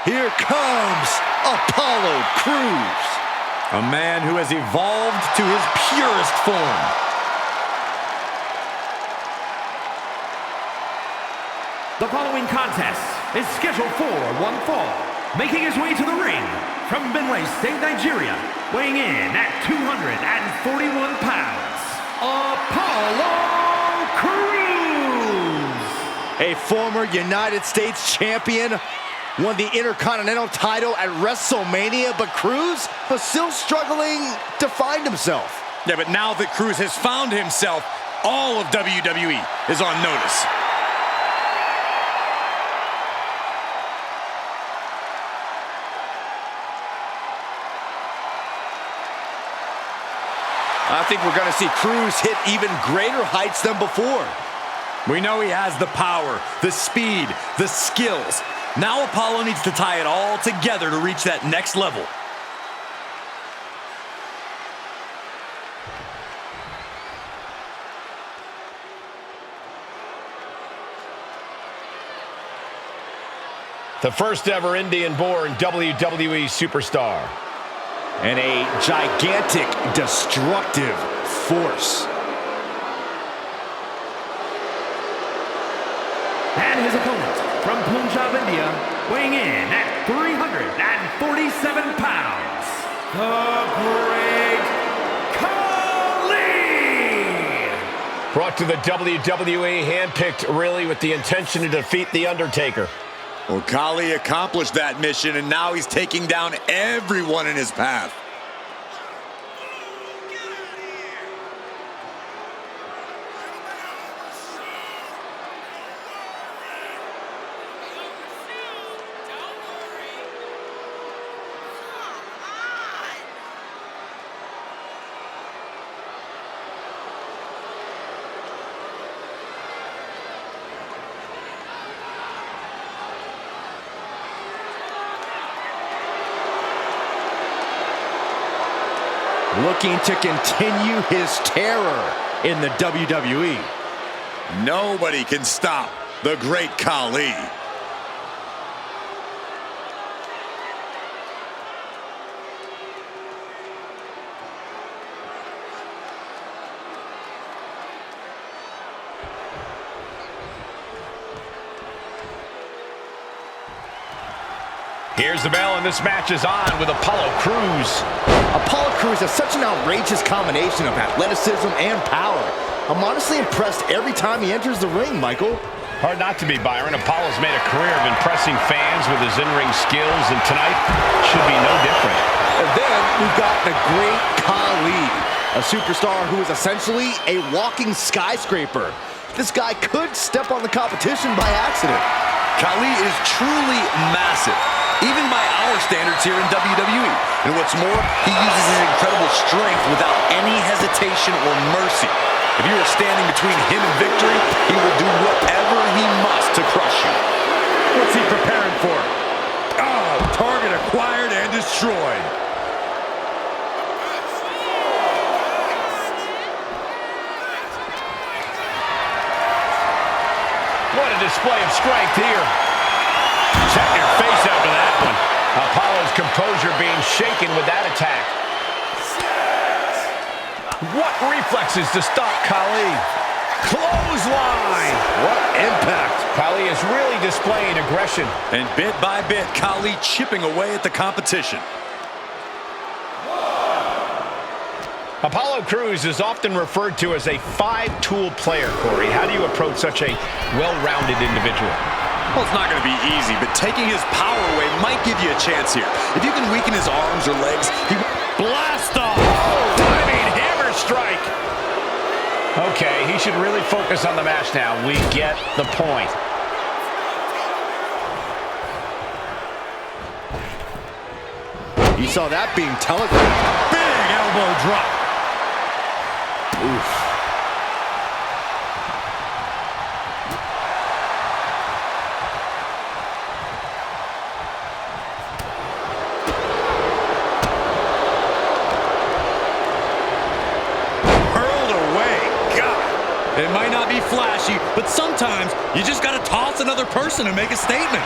Here comes Apollo Crews. A man who has evolved to his purest form. The following contest is scheduled for one fall. Making his way to the ring from Benue State, Nigeria, weighing in at 241 pounds, Apollo Crews. A former United States champion, won the Intercontinental title at WrestleMania, but Crews was still struggling to find himself. Yeah, but now that Crews has found himself, all of WWE is on notice. I think we're going to see Crews hit even greater heights than before. We know he has the power, the speed, the skills. Now Apollo needs to tie it all together to reach that next level. The first ever Indian-born WWE superstar. And a gigantic, destructive force. And his opponent from Punjab, India, weighing in at 347 pounds, the Great Khali! Brought to the WWE, handpicked really with the intention to defeat The Undertaker. Well, Khali accomplished that mission, and now he's taking down everyone in his path. Looking to continue his terror in the WWE. Nobody can stop the Great Khali. Here's the bell, and this match is on with Apollo Crews. Apollo Crews has such an outrageous combination of athleticism and power. I'm honestly impressed every time he enters the ring, Michael. Hard not to be, Byron. Apollo's made a career of impressing fans with his in-ring skills, and tonight should be no different. And then we've got the Great Khali, a superstar who is essentially a walking skyscraper. This guy could step on the competition by accident. Khali is truly massive, even by our standards here in WWE. And what's more, he uses his incredible strength without any hesitation or mercy. If you are standing between him and victory, he will do whatever he must to crush you. What's he preparing for? Oh, target acquired and destroyed. What a display of strength here. Check your face after that one. Apollo's composure being shaken with that attack. What reflexes to stop Khali. Clothesline. What impact. Khali is really displaying aggression. And bit by bit, Khali chipping away at the competition. Apollo Crews is often referred to as a five-tool player, Corey. How do you approach such a well-rounded individual? Well, it's not going to be easy, but taking his power away might give you a chance here. If you can weaken his arms or legs, he... Blast off! I mean, hammer strike! Okay, he should really focus on the match now. We get the point. You saw that being telegraphed. Big elbow drop. Oof. Hurled away. God. It might not be flashy, but sometimes you just got to toss another person and make a statement.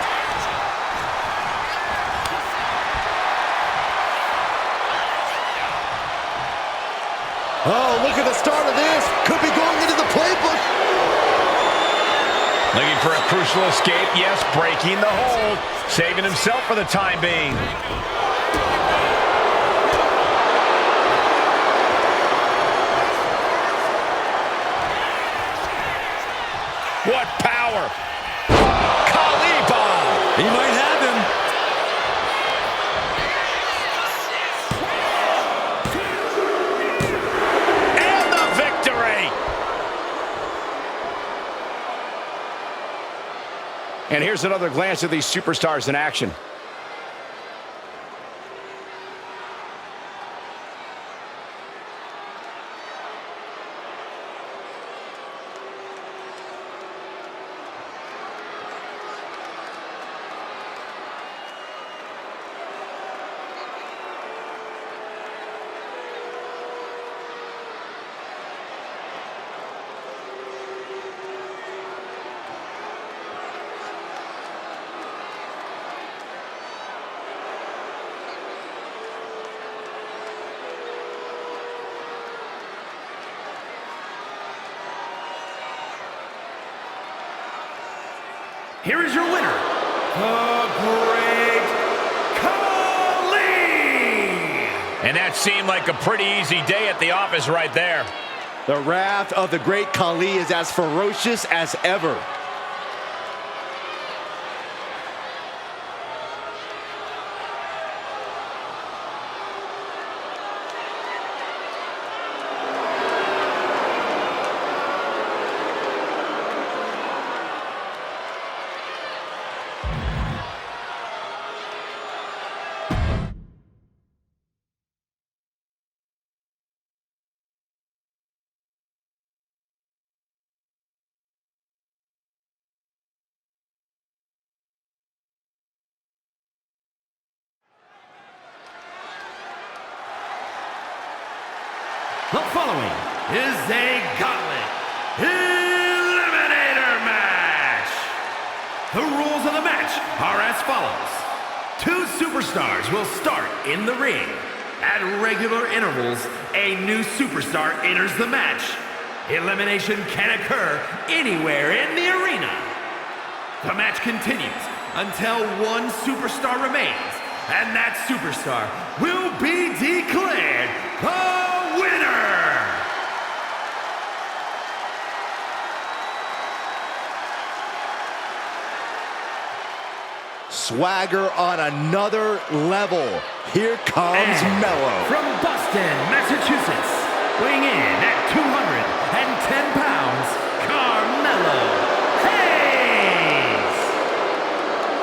Look at the start of this. Could be going into the playbook. Looking for a crucial escape. Yes, breaking the hold. Saving himself for the time being. What power! Khali bomb! He might have him. And the victory! And here's another glance at these superstars in action. Here is your winner, the Great Khali! And that seemed like a pretty easy day at the office right there. The wrath of the Great Khali is as ferocious as ever. The following is a gauntlet eliminator match. The rules of the match are as follows. 2 superstars will start in the ring. At regular intervals, a new superstar enters the match. Elimination can occur anywhere in the arena. The match continues until one superstar remains, and that superstar will be declared the winner! Swagger on another level. Here comes And Mello. from Boston, Massachusetts, weighing in at 210 pounds, Carmelo Hayes!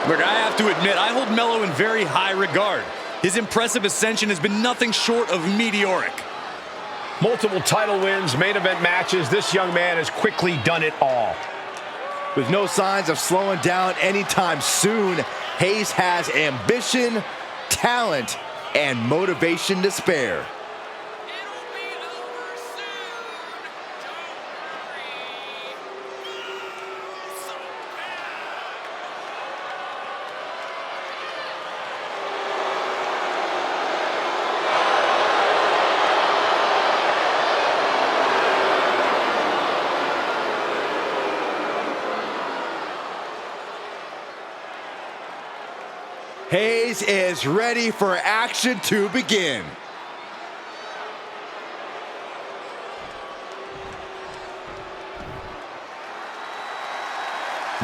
Look, I have to admit, I hold Mello in very high regard. His impressive ascension has been nothing short of meteoric. Multiple title wins, main event matches. This young man has quickly done it all. With no signs of slowing down anytime soon, Hayes has ambition, talent, and motivation to spare. Hayes is ready for action to begin.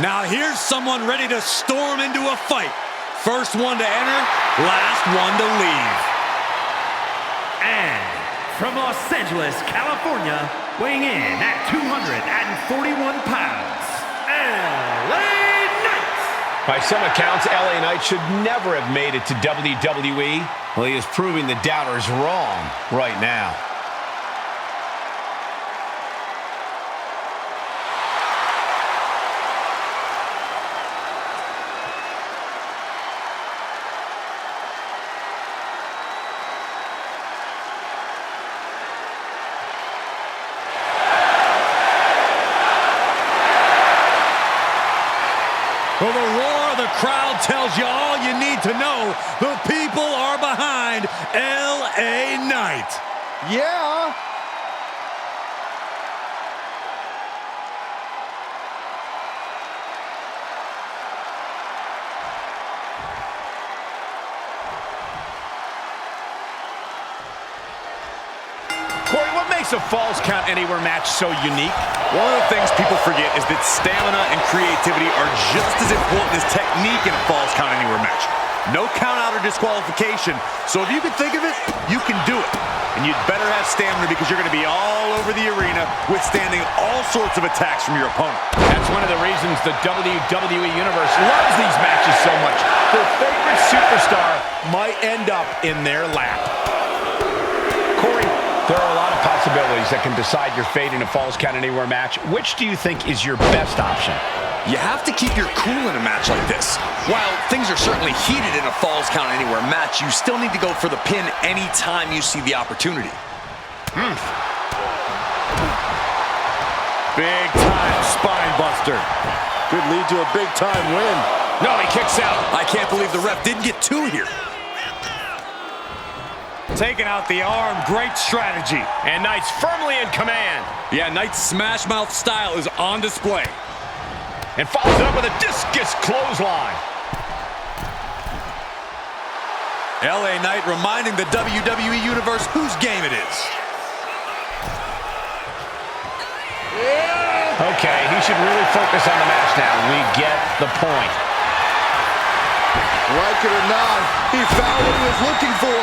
Now here's someone ready to storm into a fight. First one to enter, last one to leave. And from Los Angeles, California, weighing in at 241 pounds, LA Knight! By some accounts, LA Knight should never have made it to WWE. Well, he is proving the doubters wrong right now. Well, the roar of the crowd tells you all you need to know. The people are behind LA Knight. Yeah. Corey, what makes a Falls Count Anywhere match so unique? One of the things people forget is that stamina and creativity are just as important as technique in a Falls Count Anywhere match. No count out or disqualification, so if you can think of it, you can do it. And you'd better have stamina because you're going to be all over the arena withstanding all sorts of attacks from your opponent. That's one of the reasons the WWE Universe loves these matches so much. Their favorite superstar might end up in their lap. Corey, there are a lot of possibilities that can decide your fate in a Falls Count Anywhere match. Which do you think is your best option? You have to keep your cool in a match like this. While things are certainly heated in a Falls Count Anywhere match, you still need to go for the pin anytime you see the opportunity. Big time spine buster. Could lead to a big time win. No, he kicks out. I can't believe the ref didn't get two here. Taking out the arm, great strategy. And Knight's firmly in command. Yeah, Knight's smash mouth style is on display. And follows it up with a discus clothesline. LA Knight reminding the WWE Universe whose game it is. Okay, he should really focus on the match now. We get the point. Like it or not, he found what he was looking for.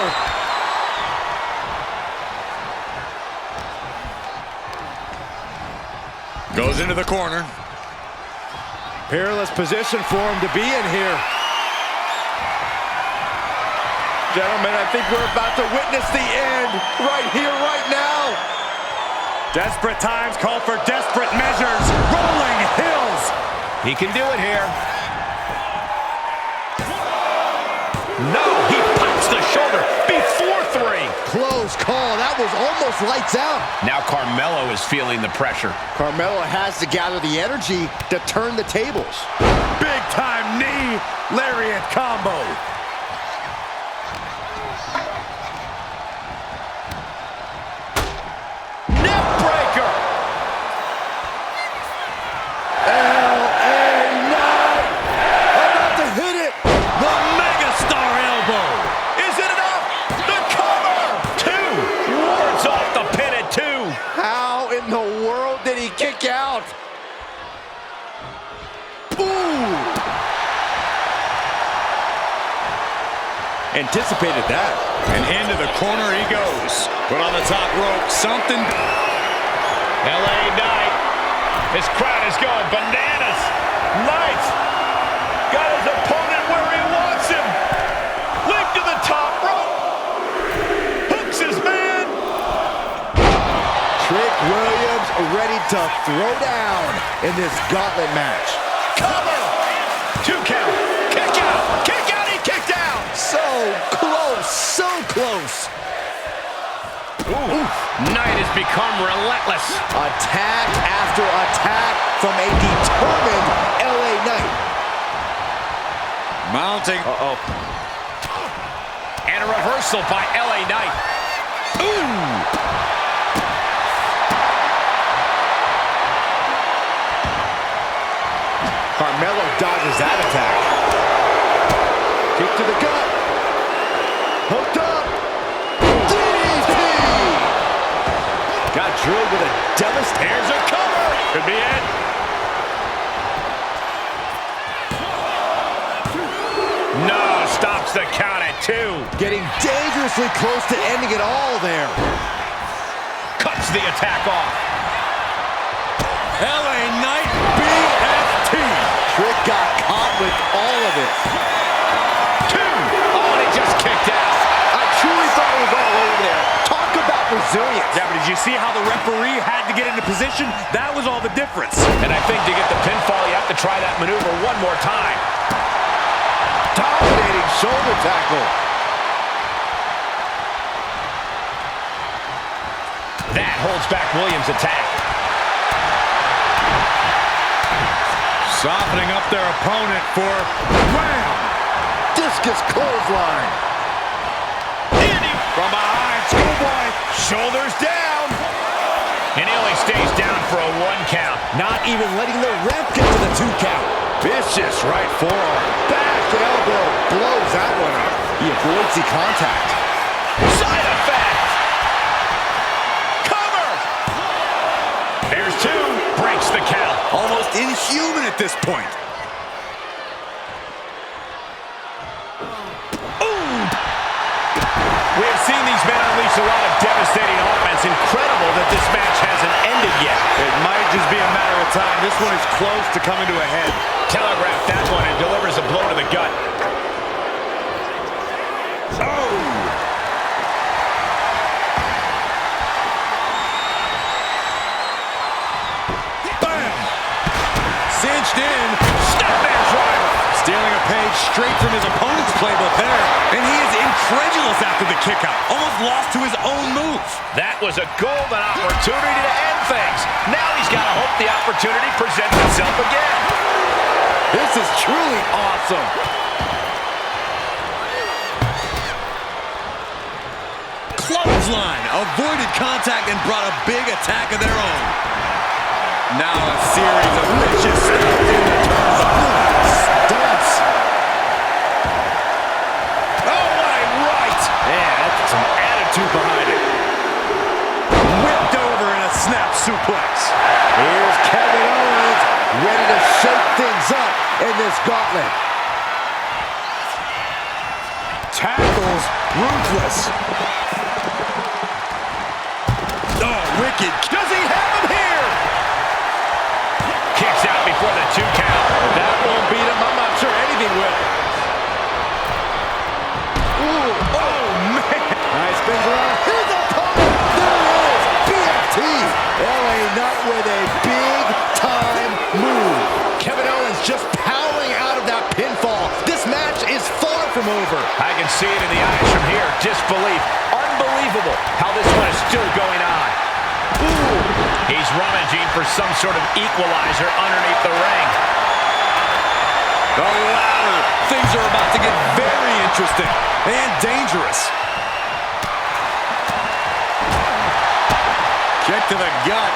Goes into the corner. Peerless position for him to be in here. Gentlemen, I think we're about to witness the end right here, right now. Desperate times call for desperate measures. Rolling hills. He can do it here. No, he pops the shoulder before three. Close call. That was almost lights out. Now Carmelo is feeling the pressure. Carmelo has to gather the energy to turn the tables. Big time knee lariat combo. Neck breaker. LA Knight about to hit it. The megastar elbow. Is it enough? The cover. Two. Wards off the pin at two. How in the world did he kick out? Ooh. Anticipated that. And into the corner he goes. Put on the top rope. Something. LA Knight. His crowd is going bananas. Knight got his opponent where he wants him. Leap to the top rope. Hooks his man. Trick Williams ready to throw down in this gauntlet match. Cover. Two count. Kick out. Kick out. He kicked out. So close, so close. Ooh. Knight has become relentless. Attack after attack from a determined LA Knight. Mounting. Uh-oh. And a reversal by LA Knight. Ooh. Carmelo dodges that attack. Kick to the gut. Hooked up. DDT. Got drilled with a devastating. Here's a cover. Could be it. No, stops the count at two. Getting dangerously close to ending it all there. Cuts the attack off. LA Knight BFT. Trick got caught with all of it. Two. Oh, and he just kicked out. I truly thought it was all over there. Talk about resilience. Yeah, but did you see how the referee had to get into position? That was all the difference. And I think to get the pinfall, you have to try that maneuver one more time. Dominating shoulder tackle. That holds back Williams' attack. Softening up their opponent for Wham! Discus clothesline. From behind, Schoolboy, shoulders down. And he only stays down for a one count. Not even letting the ref get to the two count. Vicious right forearm. Back elbow blows that one up. He avoids the contact. Side effect. human at this point. We have seen these men unleash a lot of devastating offense. Incredible that this match hasn't ended yet. It might just be a matter of time. This one is close to coming to a head. Telegraph that one and delivers a blow to the gut. Oh! Bam! Cinched in. Snapman driver. Stealing a page straight from his opponent's playbook there. And he is incredulous after the kick out. Almost lost to his own move. That was a golden opportunity to end things. Now he's got to hope the opportunity presents itself again. This is truly awesome. Clothesline. Avoided contact and brought a big attack of their own. Now a series of vicious stabs in the turnbuckle. Stunts. Oh, my right. Yeah, that's some attitude behind it. Whipped over in a snap suplex. Here's Kevin Owens, ready to shake things up in this gauntlet. Tackles ruthless. Oh, wicked. Does he have him here? Kicks out before the 2 count. That won't beat him. I'm not sure anything will. Ooh, Oh, man. nice spins around. Here's the opponent. There it is. PFT. LA Knight with a big-time move. Kevin Owens just powering out of that pinfall. This match is far from over. I can see it in the eyes from here. Disbelief. Unbelievable how this one is still going on. Ooh. He's rummaging for some sort of equalizer underneath the ring. The ladder. Things are about to get very interesting and dangerous. Kick to the gut.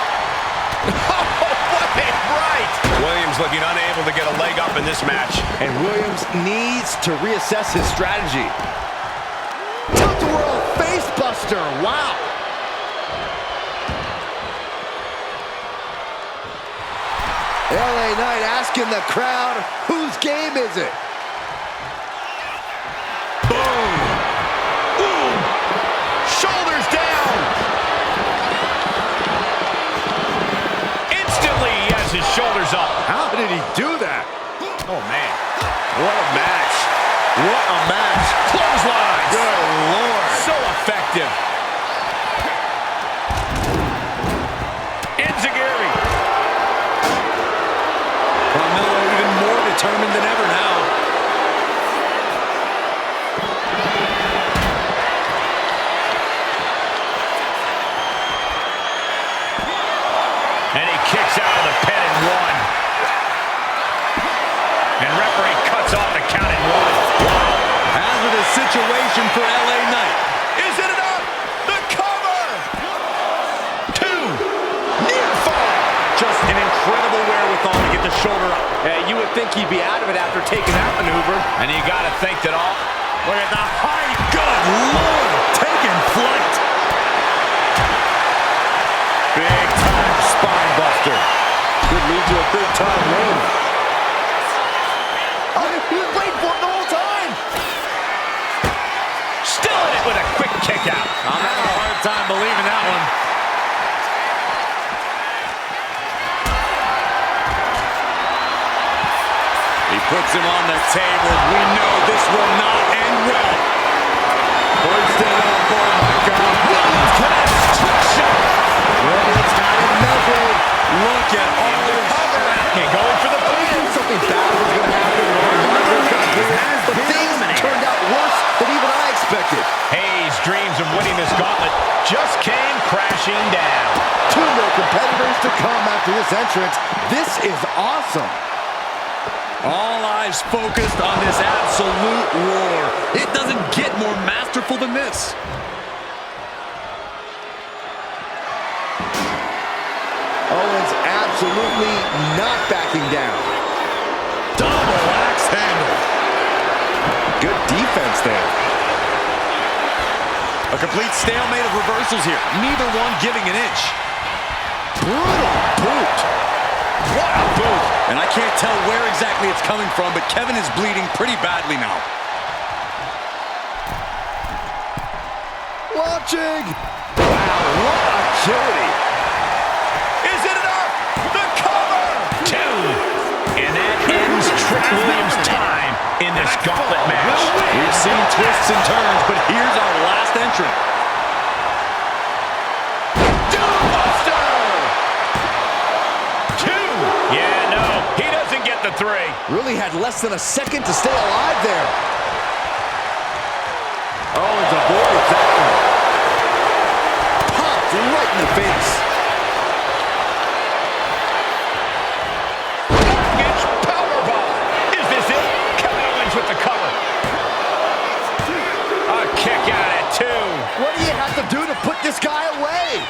Oh, what a right! Williams looking unable to get a leg up in this match. And Williams needs to reassess his strategy. Tilt-a-whirl facebuster. Wow. LA Knight asking the crowd, whose game is it? Boom. Ooh. Shoulders down. Instantly, he has his shoulders up. How did he do that? Oh, man. What a match. What a match. Clotheslines. Good Lord. So effective. Enziguri. Carmelo even more determined than ever now. And he kicks out of the pin in 1. And referee cuts off the count in 1. Wow. Hazardous situation for LA Knight. Is it enough? The cover! 2. Near fall. Just an incredible wherewithal to get the shoulder up. You would think he'd be out of it after taking that maneuver. And you got to think that all... Look at the height. Good Lord. Taking flight. Big time spine buster. Could lead to a big time win. Oh, he was waiting for it the whole time. Still in it with a quick kick out. I'm having a hard time believing that one. He puts him on the table. We know this will not end well. Hoisted up, oh my God. Williams connects. Trick shot. Williams got it measured. Look at all this strength. And going for the I knew something bad was going to happen. But things turned out worse than even I expected. Hayes' dreams of winning this gauntlet just came crashing down. 2 more competitors to come after this entrance. This is awesome. All eyes focused on this absolute war. It doesn't get more masterful than this. Owens absolutely not backing down. Double axe handle. Good defense there. A complete stalemate of reversals here. Neither one giving an inch. Brutal boot. What a boot. And I can't tell where exactly it's coming from, but Kevin is bleeding pretty badly now. Launching. Wow, what agility. Is it enough? The cover! 2. And that ends Trick Williams' time in this gauntlet match. We've seen twists and turns, but here's our last entrant. Yeah, no, he doesn't get the 3. Really had less than a second to stay alive there. Owens avoided that one. Popped right in the face. Package powerbomb. Is this it? Kevin Owens with the cover. A kick out at 2. What do you have to do to put this guy away?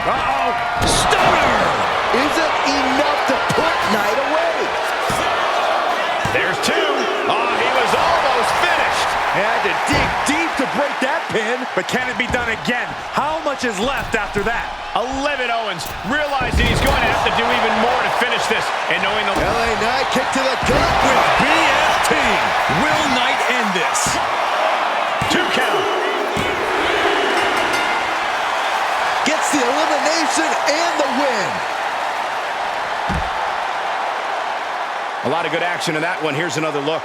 Uh-oh. Stunner. Is it enough to put Knight away? There's 2. Oh, he was almost finished. Had to dig deep to break that pin. But can it be done again? How much is left after that? 11 Owens, realizing he's going to have to do even more to finish this. And knowing the LA Knight kick to the gut with BFT. Will Knight end this? 2 count. Gets the elimination and the win. A lot of good action in that one. Here's another look.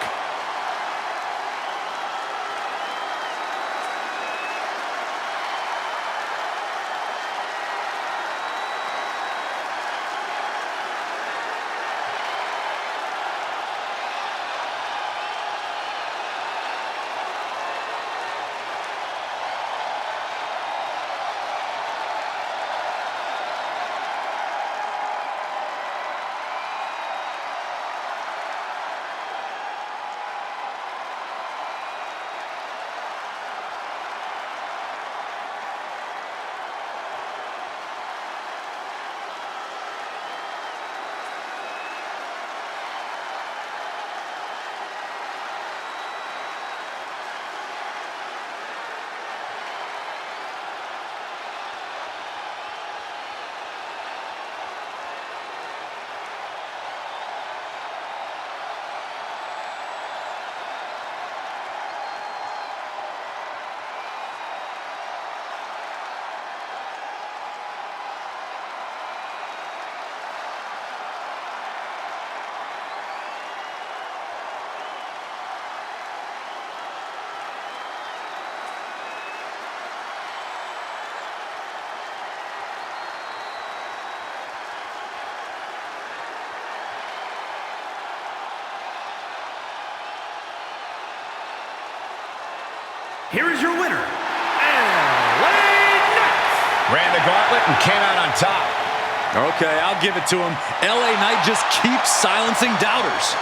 Here is your winner, LA Knight. Ran the gauntlet and came out on top. Okay, I'll give it to him. LA Knight just keeps silencing doubters.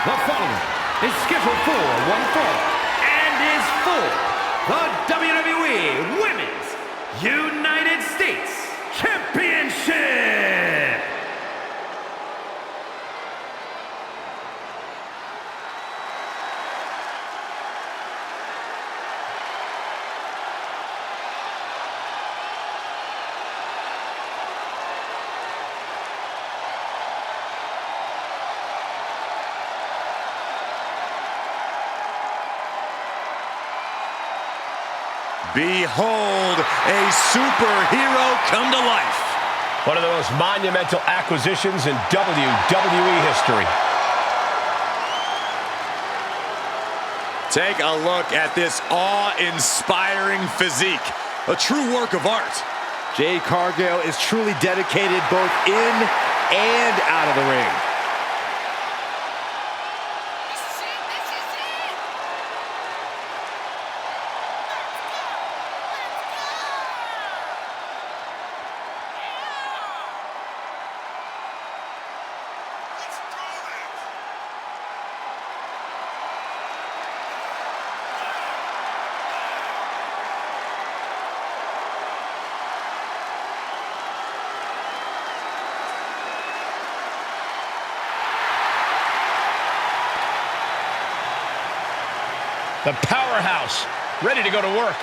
The following is scheduled for one fall and is for the WWE Women's United States Championship. Behold, a superhero come to life. One of the most monumental acquisitions in WWE history. Take a look at this awe-inspiring physique. A true work of art. Jade Cargill is truly dedicated both in and out of the ring. The powerhouse, ready to go to work.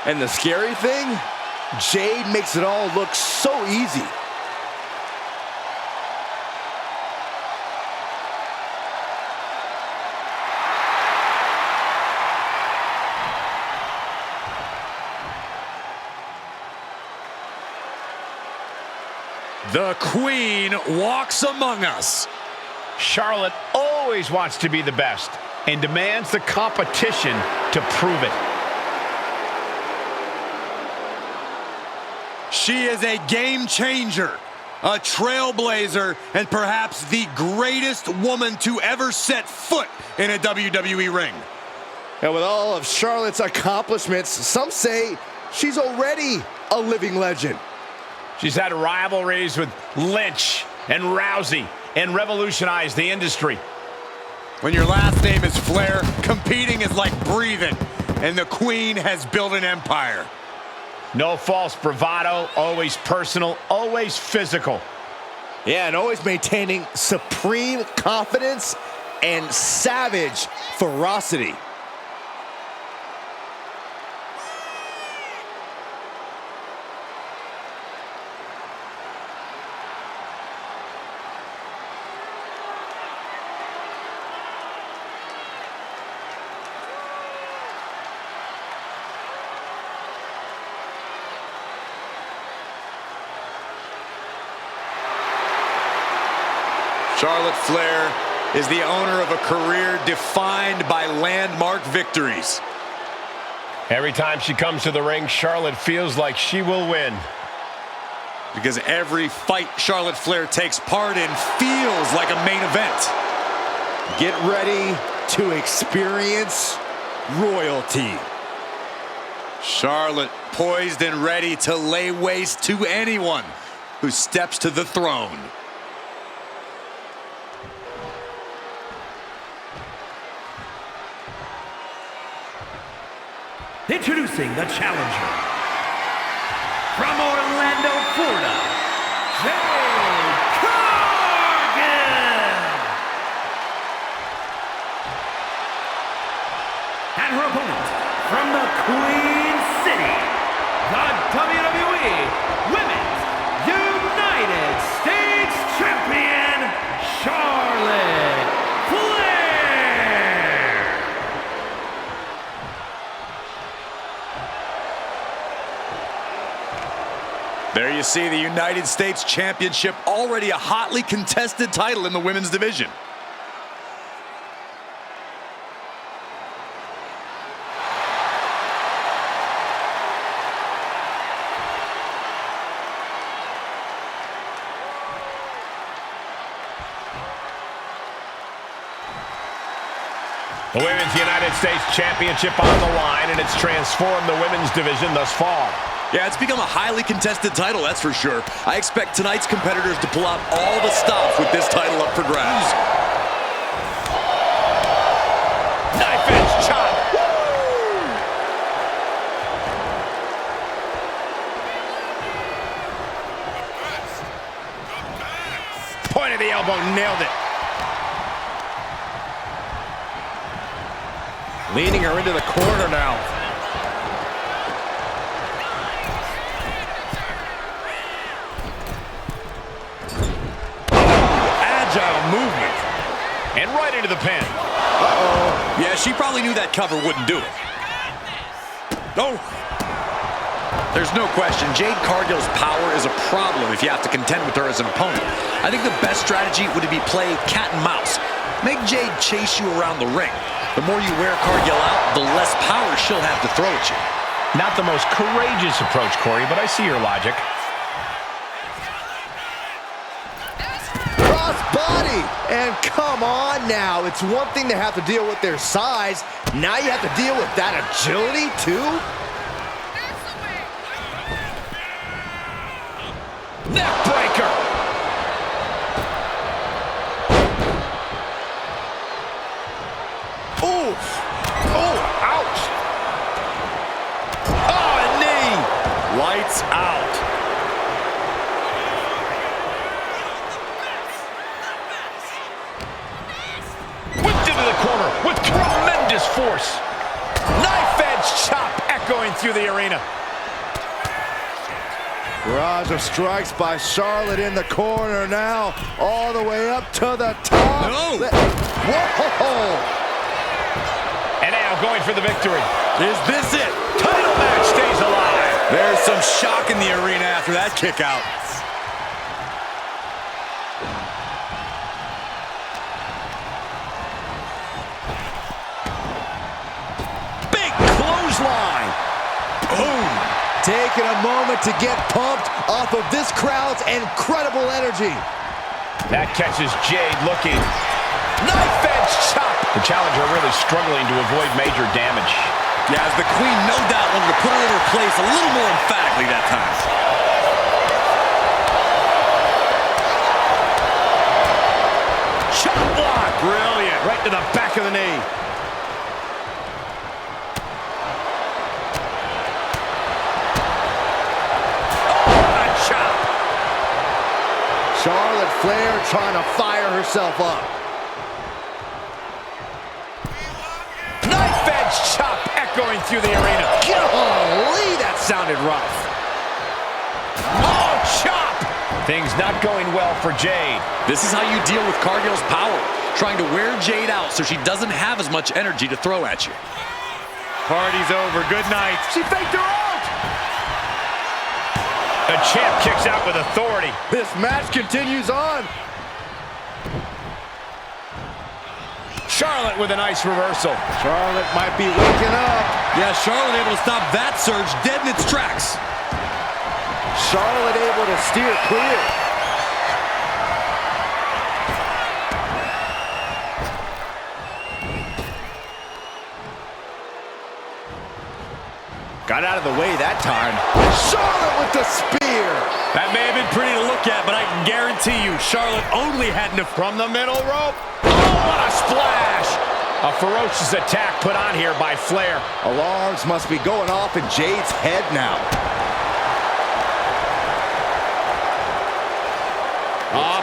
And the scary thing, Jade makes it all look so easy. The Queen walks among us. Charlotte always wants to be the best and demands the competition to prove it. She is a game changer, a trailblazer, and perhaps the greatest woman to ever set foot in a WWE ring. And with all of Charlotte's accomplishments, some say she's already a living legend. She's had rivalries with Lynch and Rousey and revolutionized the industry. When your last name is Flair, competing is like breathing, and the Queen has built an empire. No false bravado, always personal, always physical. Yeah, and always maintaining supreme confidence and savage ferocity. Charlotte Flair is the owner of a career defined by landmark victories. Every time she comes to the ring, Charlotte feels like she will win. Because every fight Charlotte Flair takes part in feels like a main event. Get ready to experience royalty. Charlotte poised and ready to lay waste to anyone who steps to the throne. Introducing the challenger from Orlando, Florida, Jade Cargill. And her opponent from the Queen City, the WWE Women's United States Champion, Charlotte Flair. There you see the United States Championship, already a hotly contested title in the women's division. The Women's United States Championship on the line, and it's transformed the women's division thus far. Yeah, it's become a highly contested title, that's for sure. I expect tonight's competitors to pull out all the stops with this title up for grabs. Knife edge chop. Point of the elbow, nailed it. Leaning her into the corner now. Agile movement. And right into the pin. Uh-oh. Yeah, she probably knew that cover wouldn't do it. Oh. There's no question, Jade Cargill's power is a problem if you have to contend with her as an opponent. I think the best strategy would be play cat and mouse. Make Jade chase you around the ring. The more you wear Cargill out, the less power she'll have to throw at you. Not the most courageous approach, Corey, but I see your logic. Crossbody! And come on now. It's one thing to have to deal with their size. Now you have to deal with that agility, too? Neck breaker! Oof! Oh, ouch! Oh, a knee! Lights out. Whipped into the corner with tremendous force. Knife edge chop echoing through the arena. Barrage of strikes by Charlotte in the corner now. All the way up to the top. No! Whoa! And now going for the victory. Is this it? Title match stays alive. There's some shock in the arena after that kick out. Big clothesline. Boom. Taking a moment to get pumped off of this crowd's incredible energy. That catches Jade looking. Knife edge chop. The challenger really struggling to avoid major damage. Yeah, as the queen no doubt wanted to put her in her place a little more emphatically that time. Chop block. Brilliant. Right to the back of the knee. Charlotte Flair trying to fire herself up. Knife edge chop echoing through the arena. Golly, that sounded rough. Oh, chop! Things not going well for Jade. This is how you deal with Cargill's power. Trying to wear Jade out so she doesn't have as much energy to throw at you. Party's over. Good night. She faked her out! The champ kicks out with authority. This match continues on. Charlotte with a nice reversal. Charlotte might be waking up. Yeah, Charlotte able to stop that surge dead in its tracks. Charlotte able to steer clear. Got out of the way that time. Charlotte with the spear. That may have been pretty to look at, but I can guarantee you, Charlotte only had enough From the middle rope. Oh, what a splash! A ferocious attack put on here by Flair. Alarms must be going off in Jade's head now.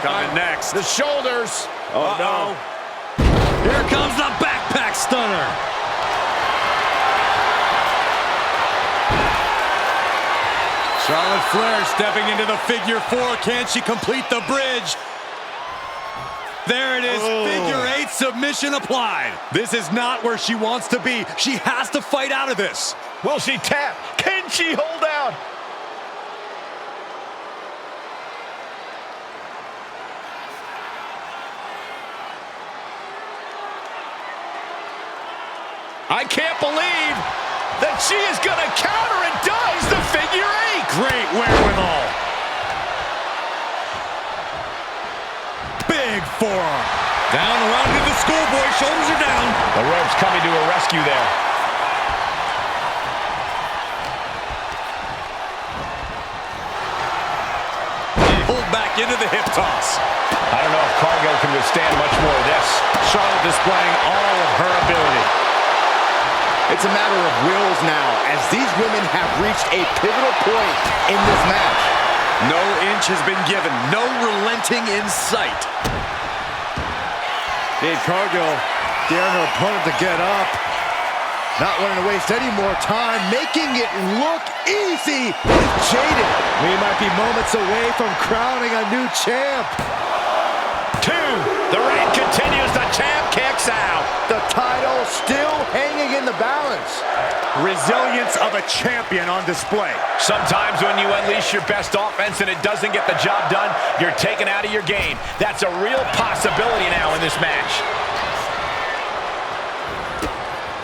coming next. The shoulders. Oh, no. Here comes the backpack stunner. Charlotte Flair stepping into the figure four. Can she complete the bridge? There it is, figure eight submission applied. This is not where she wants to be. She has to fight out of this. Will she tap? Can she hold out? I can't believe that she is going to counter and does the figure eight. Great wherewithal. Big forearm. Down around to the schoolboy. Shoulders are down. The ropes coming to a rescue there. Pulled back into the hip toss. I don't know if Cargill can withstand much more of this. Charlotte displaying all of her ability. It's a matter of wills now, as these women have reached a pivotal point in this match. No inch has been given. No relenting in sight. Jade Cargill daring her opponent to get up. Not wanting to waste any more time, making it look easy with Jaded. We might be moments away from crowning a new champ. 2. The reign continues. The champ kicks out. The title still hanging in the balance. Resilience of a champion on display. Sometimes when you unleash your best offense and it doesn't get the job done, you're taken out of your game. That's a real possibility now in this match.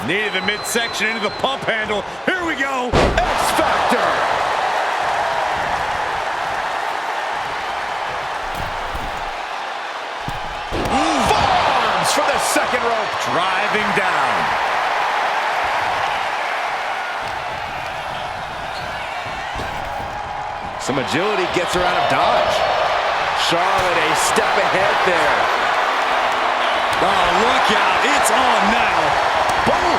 Knee to the midsection into the pump handle. Here we go. X-Factor. Forearms for the second rope. Driving down. Some agility gets her out of dodge. Charlotte a step ahead there. Oh, look out. It's on now. Boom!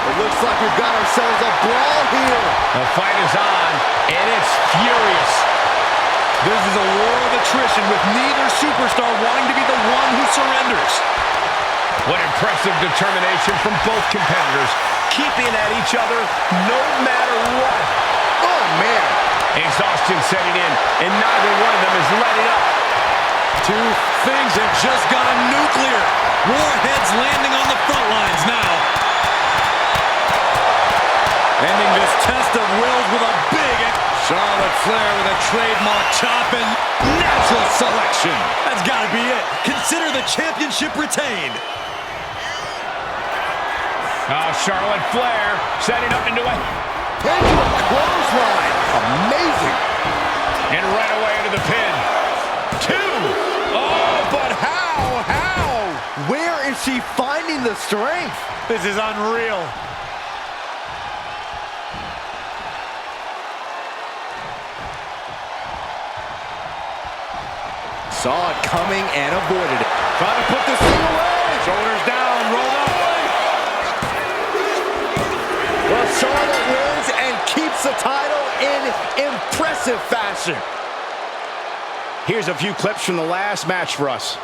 It looks like we've got ourselves a brawl here. The fight is on, and it's furious. This is a war of attrition with neither superstar wanting to be the one who surrenders. What Impressive determination from both competitors, keeping at each other no matter what. Oh, man. Exhaustion setting in, and neither one of them is letting up. Two things have just gone nuclear. Warheads landing on the front lines now. Ending this test of wills with a big... Charlotte Flair with a trademark chop and natural selection. That's got to be it. Consider the championship retained. Charlotte Flair setting up into a... Into a clothesline. Amazing. And right away into the pin. 2. Oh, but how? How? Where is she finding the strength? This is unreal. Saw it coming and avoided it. Trying to put this thing away. Shoulders down, roll up. Well, Charlotte wins and keeps the title in impressive fashion. Here's a few clips from the last match for us.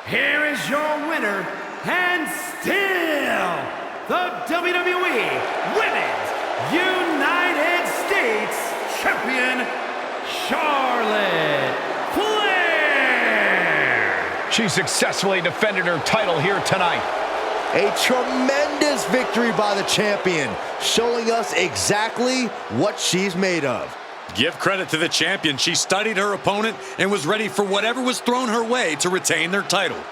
Here is your winner, and still the WWE Women's United States Champion, Charlotte Flair. She successfully defended her title here tonight. A tremendous victory by the champion, showing us exactly what she's made of. Give credit to the champion. She studied her opponent and was ready for whatever was thrown her way to retain their title.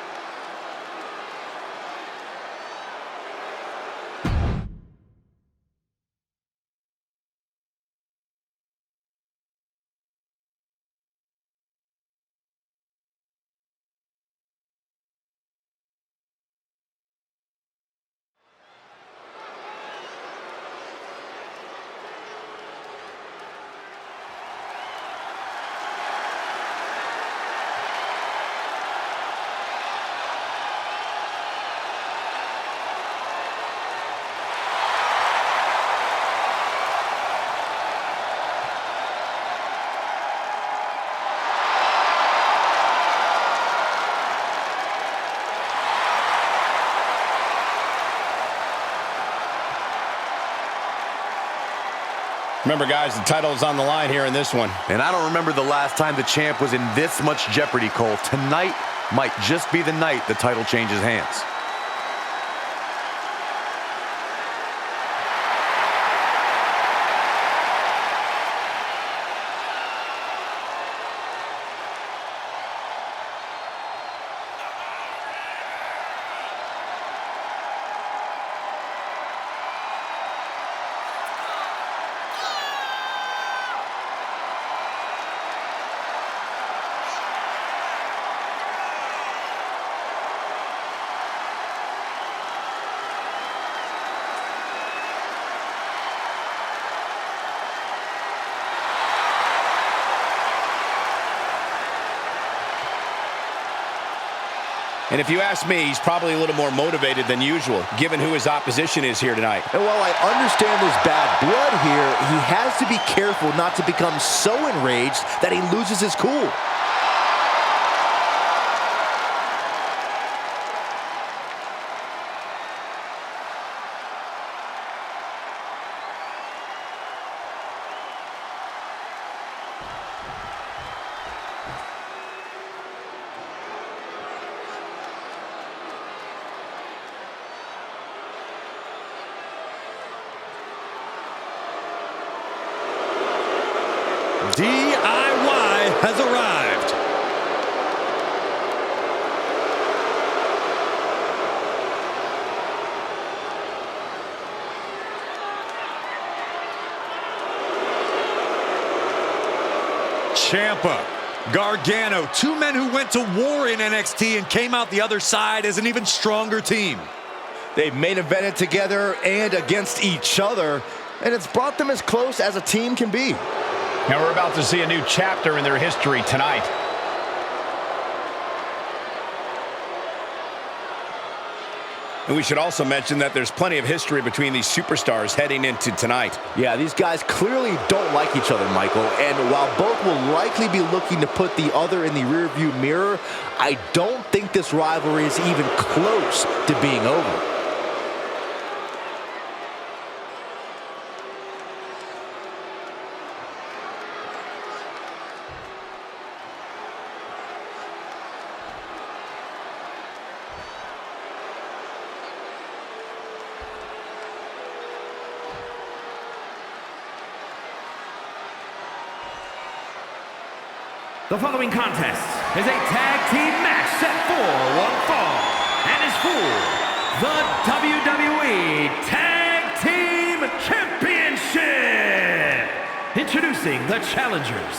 Remember, guys, the title is on the line here in this one. And I don't remember the last time the champ was in this much jeopardy, Cole. Tonight might just be the night the title changes hands. And if you ask me, he's probably a little more motivated than usual, given who his opposition is here tonight. And while I understand there's bad blood here, he has to be careful not to become so enraged that he loses his cool. DIY has arrived. Ciampa, Gargano, two men who went to war in NXT and came out the other side as an even stronger team. They've main evented together and against each other, and it's brought them as close as a team can be. Now we're about to see a new chapter in their history tonight. And we should also mention that there's plenty of history between these superstars heading into tonight. Yeah, these guys clearly don't like each other, Michael. And while both will likely be looking to put the other in the rearview mirror, I don't think this rivalry is even close to being over. The following contest is a tag team match set for one fall and is for the WWE Tag Team Championship. Introducing the challengers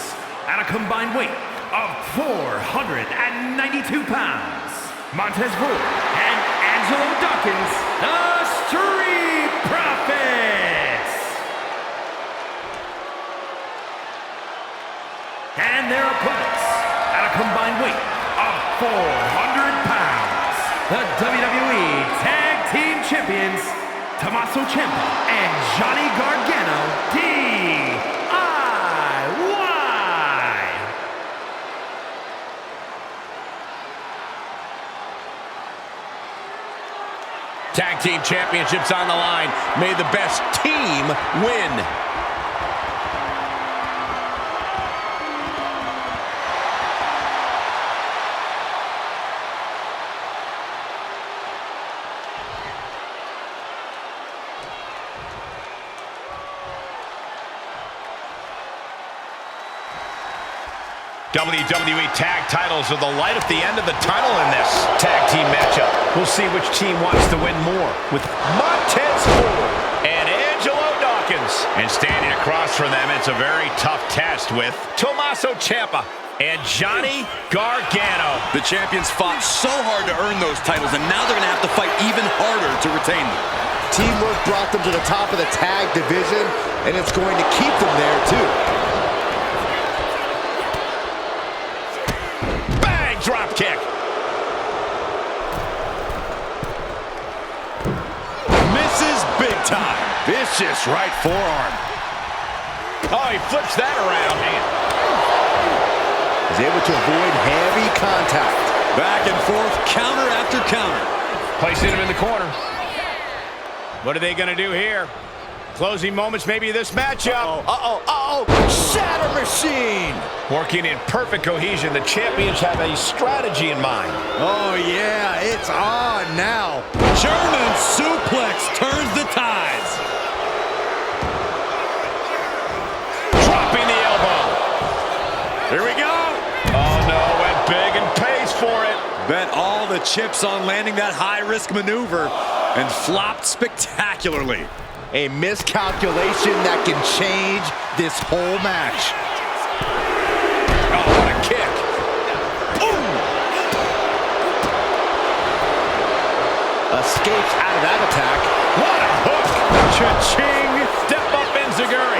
at a combined weight of 492 pounds, Montez Ford and Angelo Dawkins, the Street Profits. And their opponents, at a combined weight of 400 pounds, the WWE Tag Team Champions, Tommaso Ciampa and Johnny Gargano, DIY. Tag Team Championships on the line. May the best team win. WWE Tag titles are the light at the end of the tunnel in this tag team matchup. We'll see which team wants to win more with Montez Ford and Angelo Dawkins. And standing across from them, it's a very tough test with Tommaso Ciampa and Johnny Gargano. The champions fought so hard to earn those titles, and now they're going to have to fight even harder to retain them. Teamwork brought them to the top of the tag division, and it's going to keep them there, too. Drop kick. Misses big time. Vicious right forearm. Oh, he flips that around. Is able to avoid heavy contact. Back and forth, counter after counter. Placing him in the corner. What are they going to do here? Closing moments maybe of this matchup. Shatter Machine. Working in perfect cohesion, the champions have a strategy in mind. Oh, yeah, it's on now. German suplex turns the tides. Dropping the elbow. Here we go. Oh, no, went big and pays for it. Bet all the chips on landing that high-risk maneuver and flopped spectacularly. A miscalculation that can change this whole match. Oh, what a kick. Ooh. Escapes out of that attack. What a hook. Cha-ching. Step up Enziguri.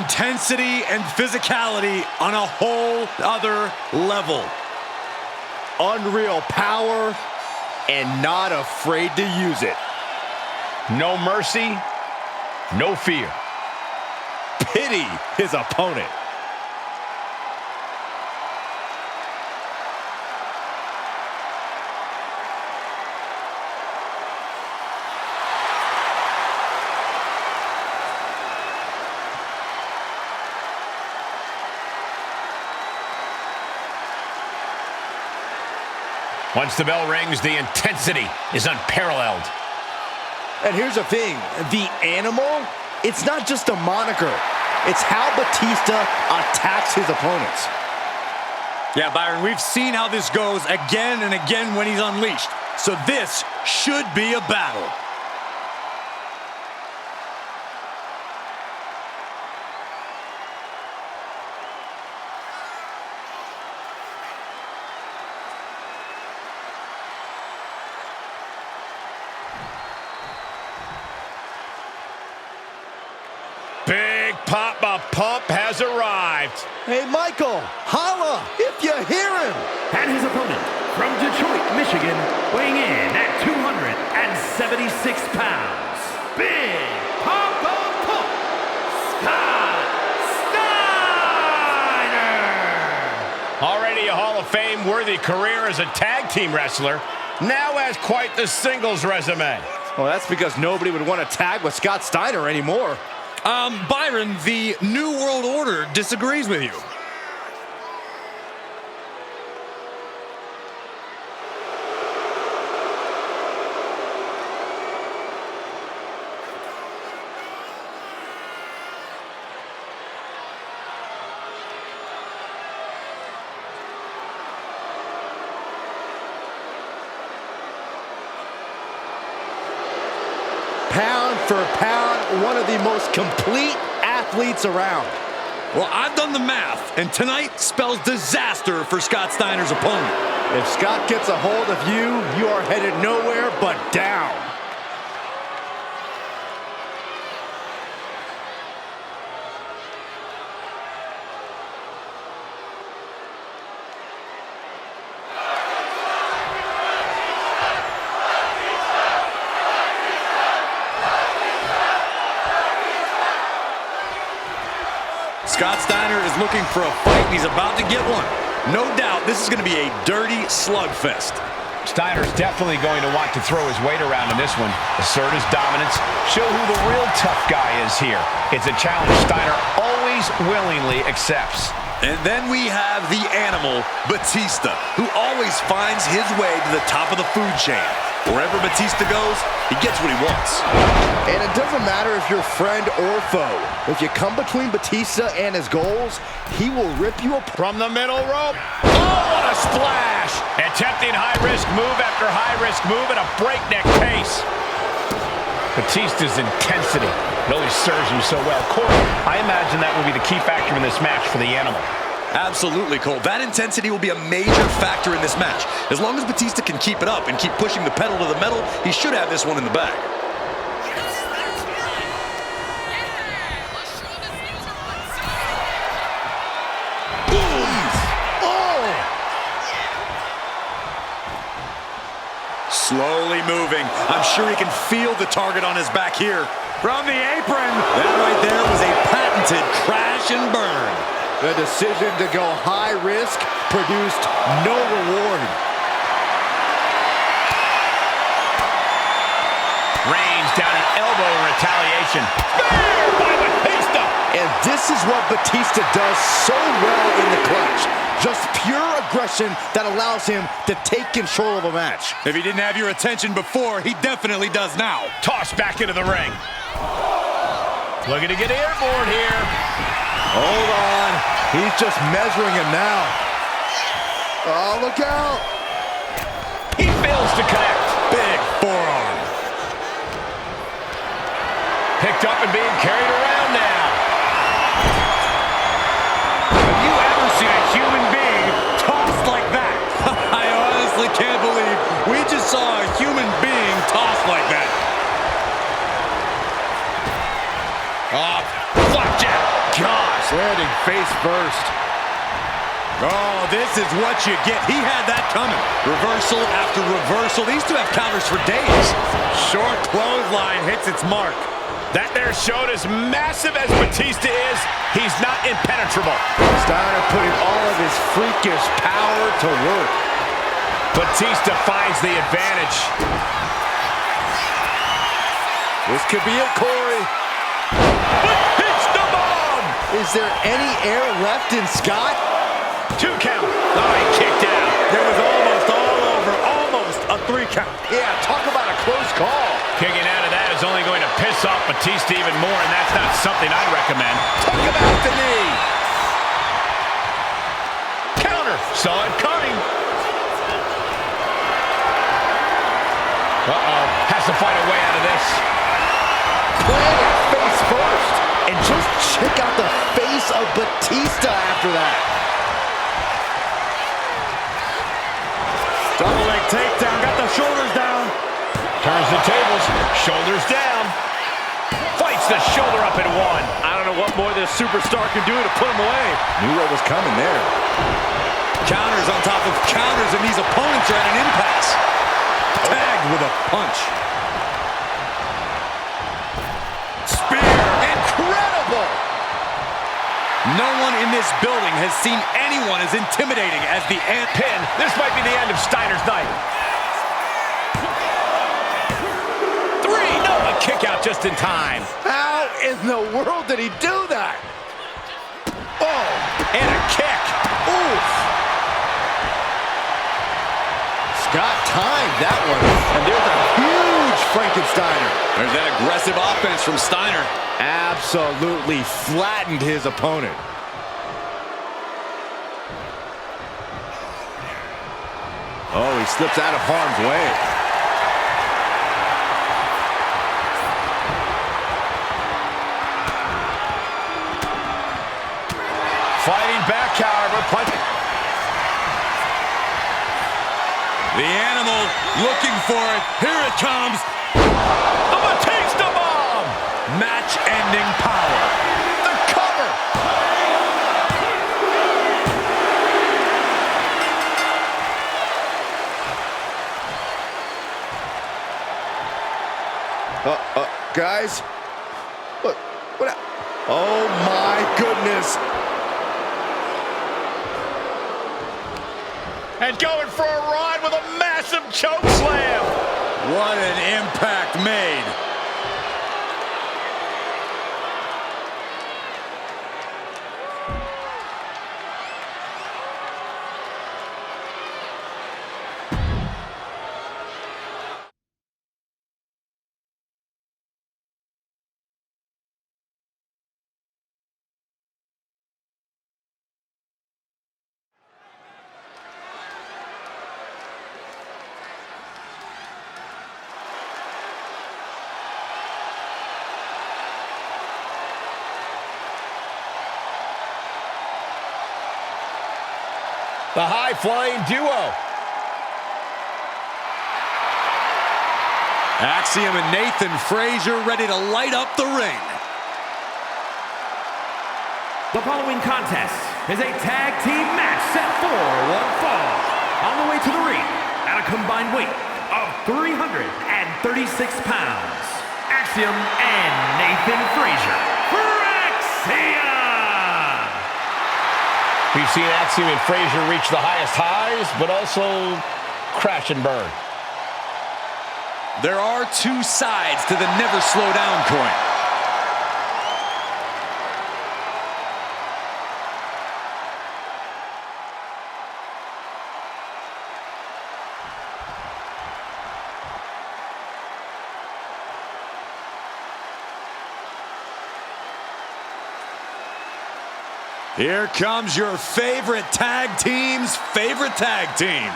intensity and physicality on a whole other level. Unreal power and not afraid to use it. No mercy, no fear. Pity his opponent. Once the bell rings, the intensity is unparalleled. And here's the thing, the animal, it's not just a moniker. It's how Batista attacks his opponents. Yeah, Byron, we've seen how this goes again and again when he's unleashed. So this should be a battle. Big Papa Pump has arrived. Hey, Michael, holla if you hear him. And his opponent from Detroit, Michigan, weighing in at 276 pounds, Big Papa Pump, Scott Steiner. Already a Hall of Fame-worthy career as a tag team wrestler, now has quite the singles resume. Well, that's because nobody would want to tag with Scott Steiner anymore. Byron, the New World Order disagrees with you. Pound for pound, one of the most complete athletes around. Well, I've done the math, and tonight spells disaster for Scott Steiner's opponent. If Scott gets a hold of you, you are headed nowhere but down. Scott Steiner is looking for a fight, and he's about to get one. No doubt this is going to be a dirty slugfest. Steiner's definitely going to want to throw his weight around in this one. Assert his dominance, show who the real tough guy is here. It's a challenge Steiner always willingly accepts. And then we have the animal, Batista, who always finds his way to the top of the food chain. Wherever Batista goes, he gets what he wants. And it doesn't matter if you're friend or foe. If you come between Batista and his goals, he will rip you apart. From the middle rope. Oh, what a splash! Attempting high-risk move after high-risk move at a breakneck pace. Batista's intensity. It always serves him so well. Corey, I imagine that will be the key factor in this match for the animal. Absolutely, Cole. That intensity will be a major factor in this match. As long as Batista can keep it up and keep pushing the pedal to the metal, he should have this one in the bag. Slowly moving. I'm sure he can feel the target on his back here. From the apron. That right there was a patented crash and burn. The decision to go high risk produced no reward. Reigns down an elbow in retaliation. Spear by Batista! And this is what Batista does so well in the clutch. Just pure aggression that allows him to take control of a match. If he didn't have your attention before, he definitely does now. Tossed back into the ring. Looking to get airborne here. Hold on. He's just measuring him now. Oh, look out. He fails to connect. Big forearm. Picked up and being carried around now. Have you ever seen a human being tossed like that? I honestly can't believe we just saw a human being tossed like that. Flapjack. God. face first. Oh, this is what you get. He had that coming. Reversal after reversal. These two have counters for days. Short clothesline hits its mark. That there showed as massive as Batista is, he's not impenetrable. Steiner putting all of his freakish power to work. Batista finds the advantage. This could be it, Corey. Hits the bomb! Is there any air left in Scott? 2 count. Oh, he kicked out. It was almost all over. Almost a 3 count. Yeah, talk about a close call. Kicking out of that is only going to piss off Batista even more, and that's not something I'd recommend. Talk about the knee. Counter. Saw it coming. Uh-oh. Has to find a way out of this. Planted face first. And just check out the face of Batista after that. Double leg takedown. Got the shoulders down. Turns the tables. Shoulders down. Fights the shoulder up in 1. I don't know what more this superstar can do to put him away. Knew what was coming there. Counters on top of counters, and these opponents are at an impasse. Tagged with a punch. Spear. Incredible. No one in this building has seen anyone as intimidating as the Ant. Pin. This might be the end of Steiner's night. 3. No, a kick out just in time. How in the world did he do that? Oh, And a kick. oof. Scott timed that one. And there's a huge Frankensteiner. There's that aggressive offense from Steiner. Absolutely flattened his opponent. Oh, he slips out of harm's way. Fighting back, however. Punch. The animal looking for it. Here it comes. The Batista bomb. Match-ending power. The cover. Guys, look, what? Oh my goodness! And going for a ride with a massive choke slam. What an impact made. The high-flying duo. Axiom and Nathan Frazier ready to light up the ring. The following contest is a tag team match set for one fall. On the way to the ring, at a combined weight of 336 pounds, Axiom and Nathan Frazier. For Axiom! We've seen Axiom and Frazier reach the highest highs, but also crash and burn. There are 2 sides to the never slow down coin. Here comes your favorite tag team's favorite tag team.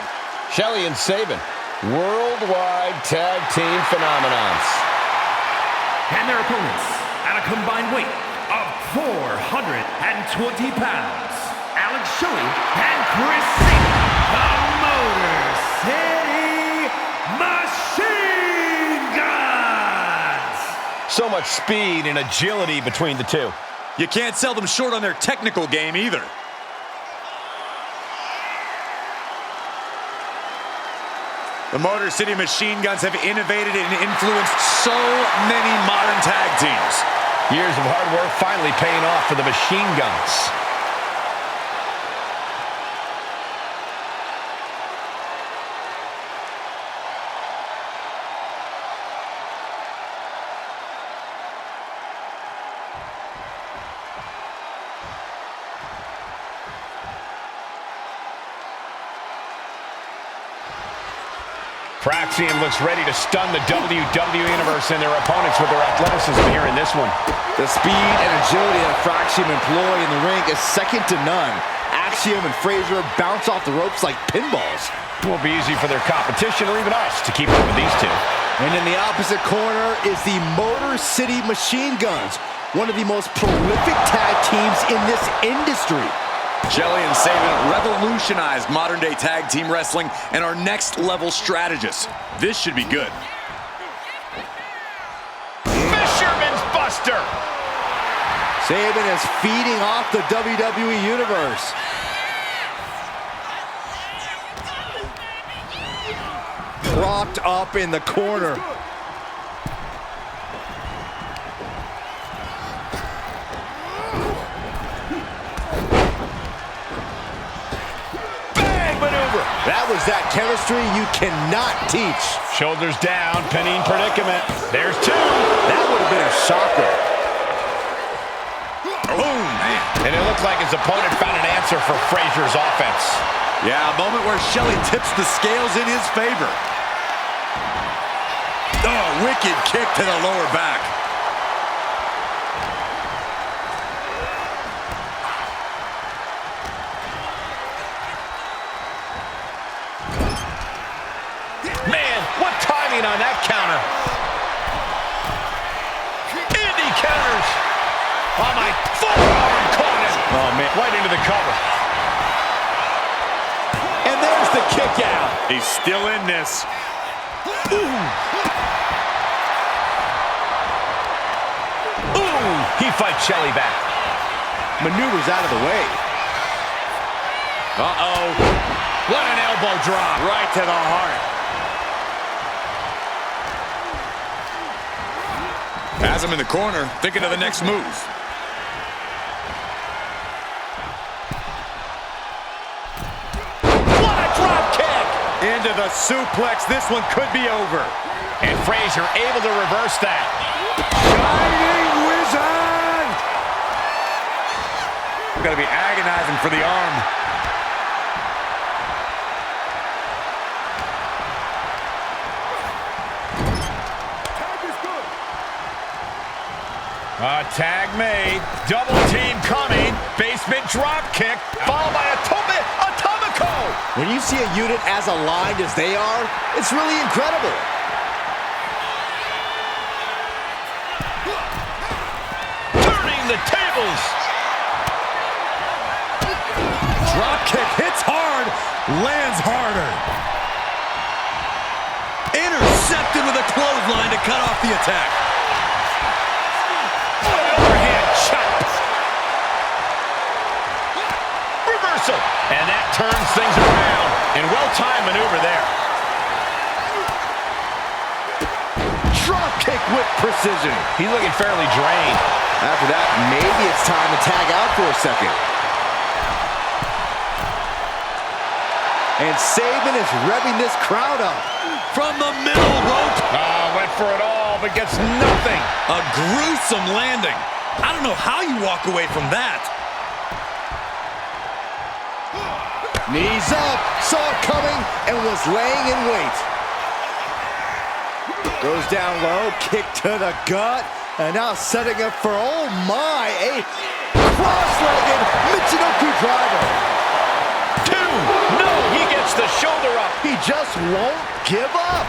Shelley and Sabin, worldwide tag team phenomenons. And their opponents, at a combined weight of 420 pounds, Alex Shelley and Chris Sabin, the Motor City Machine Guns. So much speed and agility between the two. You can't sell them short on their technical game either. The Motor City Machine Guns have innovated and influenced so many modern tag teams. Years of hard work finally paying off for the Machine Guns. Praxium looks ready to stun the WWE Universe and their opponents with their athleticism here in this one. The speed and agility that Praxium employ in the ring is second to none. Axiom and Frazier bounce off the ropes like pinballs. It won't be easy for their competition or even us to keep up with these two. And in the opposite corner is the Motor City Machine Guns, one of the most prolific tag teams in this industry. Jelly and Sabin revolutionized modern-day tag team wrestling and are next-level strategists. This should be good. Fisherman's Buster! Sabin is feeding off the WWE Universe. Propped up in the corner. That was that chemistry you cannot teach. Shoulders down, pinning predicament. There's two. That would have been a shocker. Boom. And it looked like his opponent found an answer for Frazier's offense. Yeah, a moment where Shelley tips the scales in his favor. Oh, wicked kick to the lower back. Man, what timing on that counter. Indy counters. Oh, my forearm caught him. Oh, man, right into the cover. And there's the kick out. He's still in this. Ooh. Ooh, he fights Shelley back. Maneuvers out of the way. Uh-oh. What an elbow drop. Right to the heart. Has him in the corner, thinking of the next move. What a drop kick! Into the suplex, this one could be over. And Frazier able to reverse that. Shining Wizard! Gonna be agonizing for the arm. Tag made. Double team coming. Basement drop kick. Followed by a tope atomico. When you see a unit as aligned as they are, it's really incredible. Turning the tables. Drop kick hits hard, lands harder. Intercepted with a clothesline to cut off the attack. And that turns things around. And well-timed maneuver there. Drop kick with precision. He's looking fairly drained. After that, maybe it's time to tag out for a second. And Sabin is revving this crowd up. From the middle rope. Went for it all, but gets nothing. A gruesome landing. I don't know how you walk away from that. Knees up, saw it coming, and was laying in wait. Goes down low, kick to the gut, and now setting up for, oh my, a cross-legged Michinoku driver. Two, no, he gets the shoulder up. He just won't give up.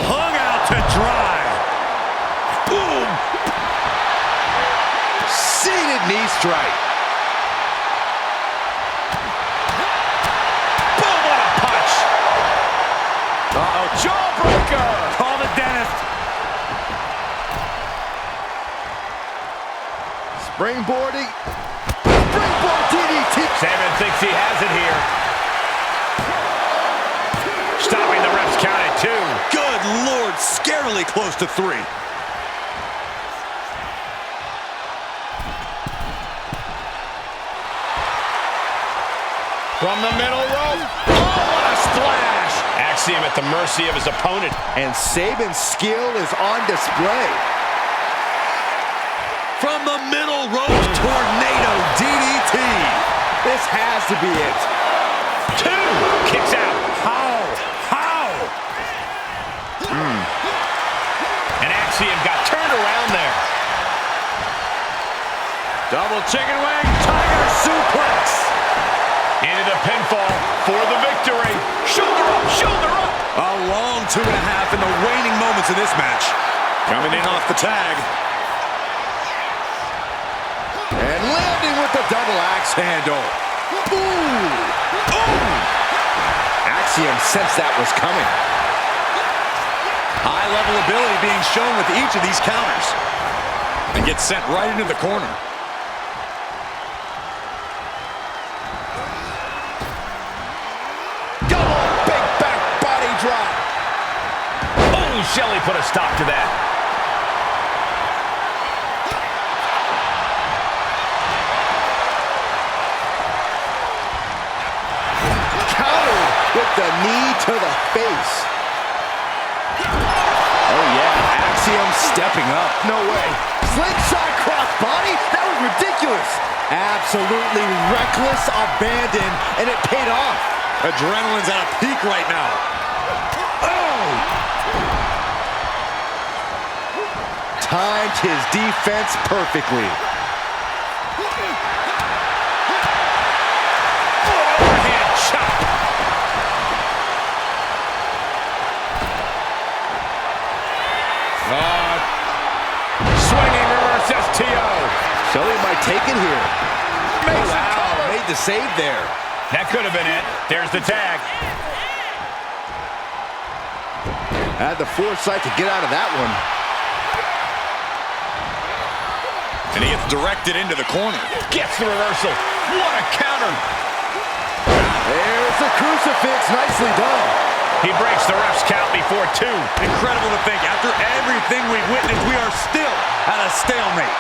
Hung out to dry. Boom. Seated knee strike. Boom, what a punch. Uh-oh, jawbreaker. Call the dentist. Springboarding. Springboard DDT. Saban thinks he has it here. Stopping the ref's count at 2. Good Lord, scarily close to 3. From the middle rope. Oh, what a splash! Axiom at the mercy of his opponent. And Saban's skill is on display. From the middle rope, tornado DDT. This has to be it. 2. Kicks out. How? And Axiom got turned around there. Double chicken wing, tiger suplex. Into the pinfall for the victory. Shoulder up, shoulder up. A long 2.5 in the waning moments of this match. Coming in off the tag. And landing with the double axe handle. Ooh! Ooh! Axiom sensed that was coming. High level ability being shown with each of these counters. And gets sent right into the corner. Shelley put a stop to that. Countered with the knee to the face. Oh yeah, Axiom stepping up. No way. Slingshot crossbody? That was ridiculous. Absolutely reckless abandon, and it paid off. Adrenaline's at a peak right now. Timed his defense perfectly. Overhand chop. Swinging reverse STO. Shelley might take it here. Wow, made the save there. That could have been it. There's the tag. Had the foresight to get out of that one. And he gets directed into the corner. Gets the reversal. What a counter. There's the crucifix. Nicely done. He breaks the ref's count before 2. Incredible to think, after everything we've witnessed, we are still at a stalemate.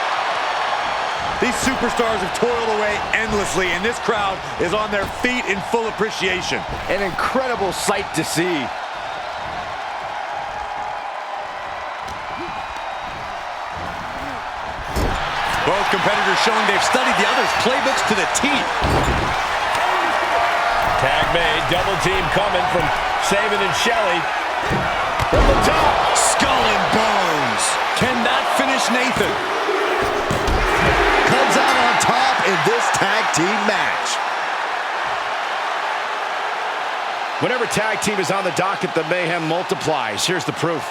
These superstars have toiled away endlessly, and this crowd is on their feet in full appreciation. An incredible sight to see. Both competitors showing they've studied the other's playbooks to the T. Tag made. Double team coming from Saban and Shelley. From the top. Skull and bones. Can that finish Nathan? Comes out on top in this tag team match. Whenever tag team is on the docket, the mayhem multiplies. Here's the proof.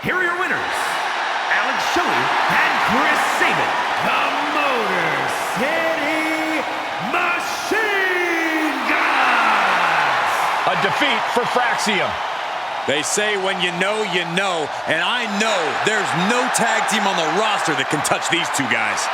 here are your winners, Alex Shelley and Chris Sabin, the Motor City Machine Guns! A defeat for Fraxium. They say when you know, and I know there's no tag team on the roster that can touch these two guys.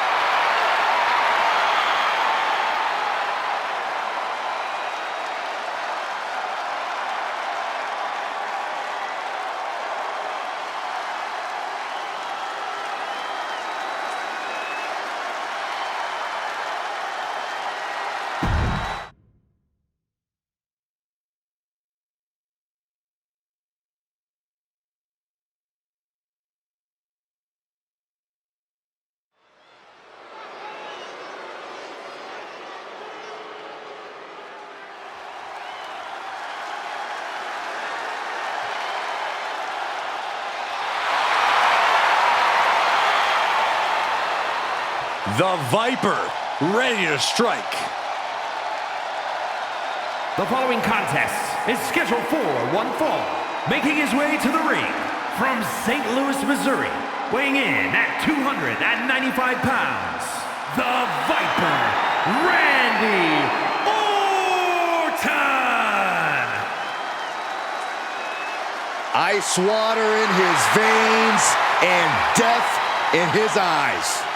The Viper, ready to strike. The following contest is scheduled for one fall. Making his way to the ring from St. Louis, Missouri, weighing in at 295 pounds, the Viper, Randy Orton! Ice water in his veins and death in his eyes.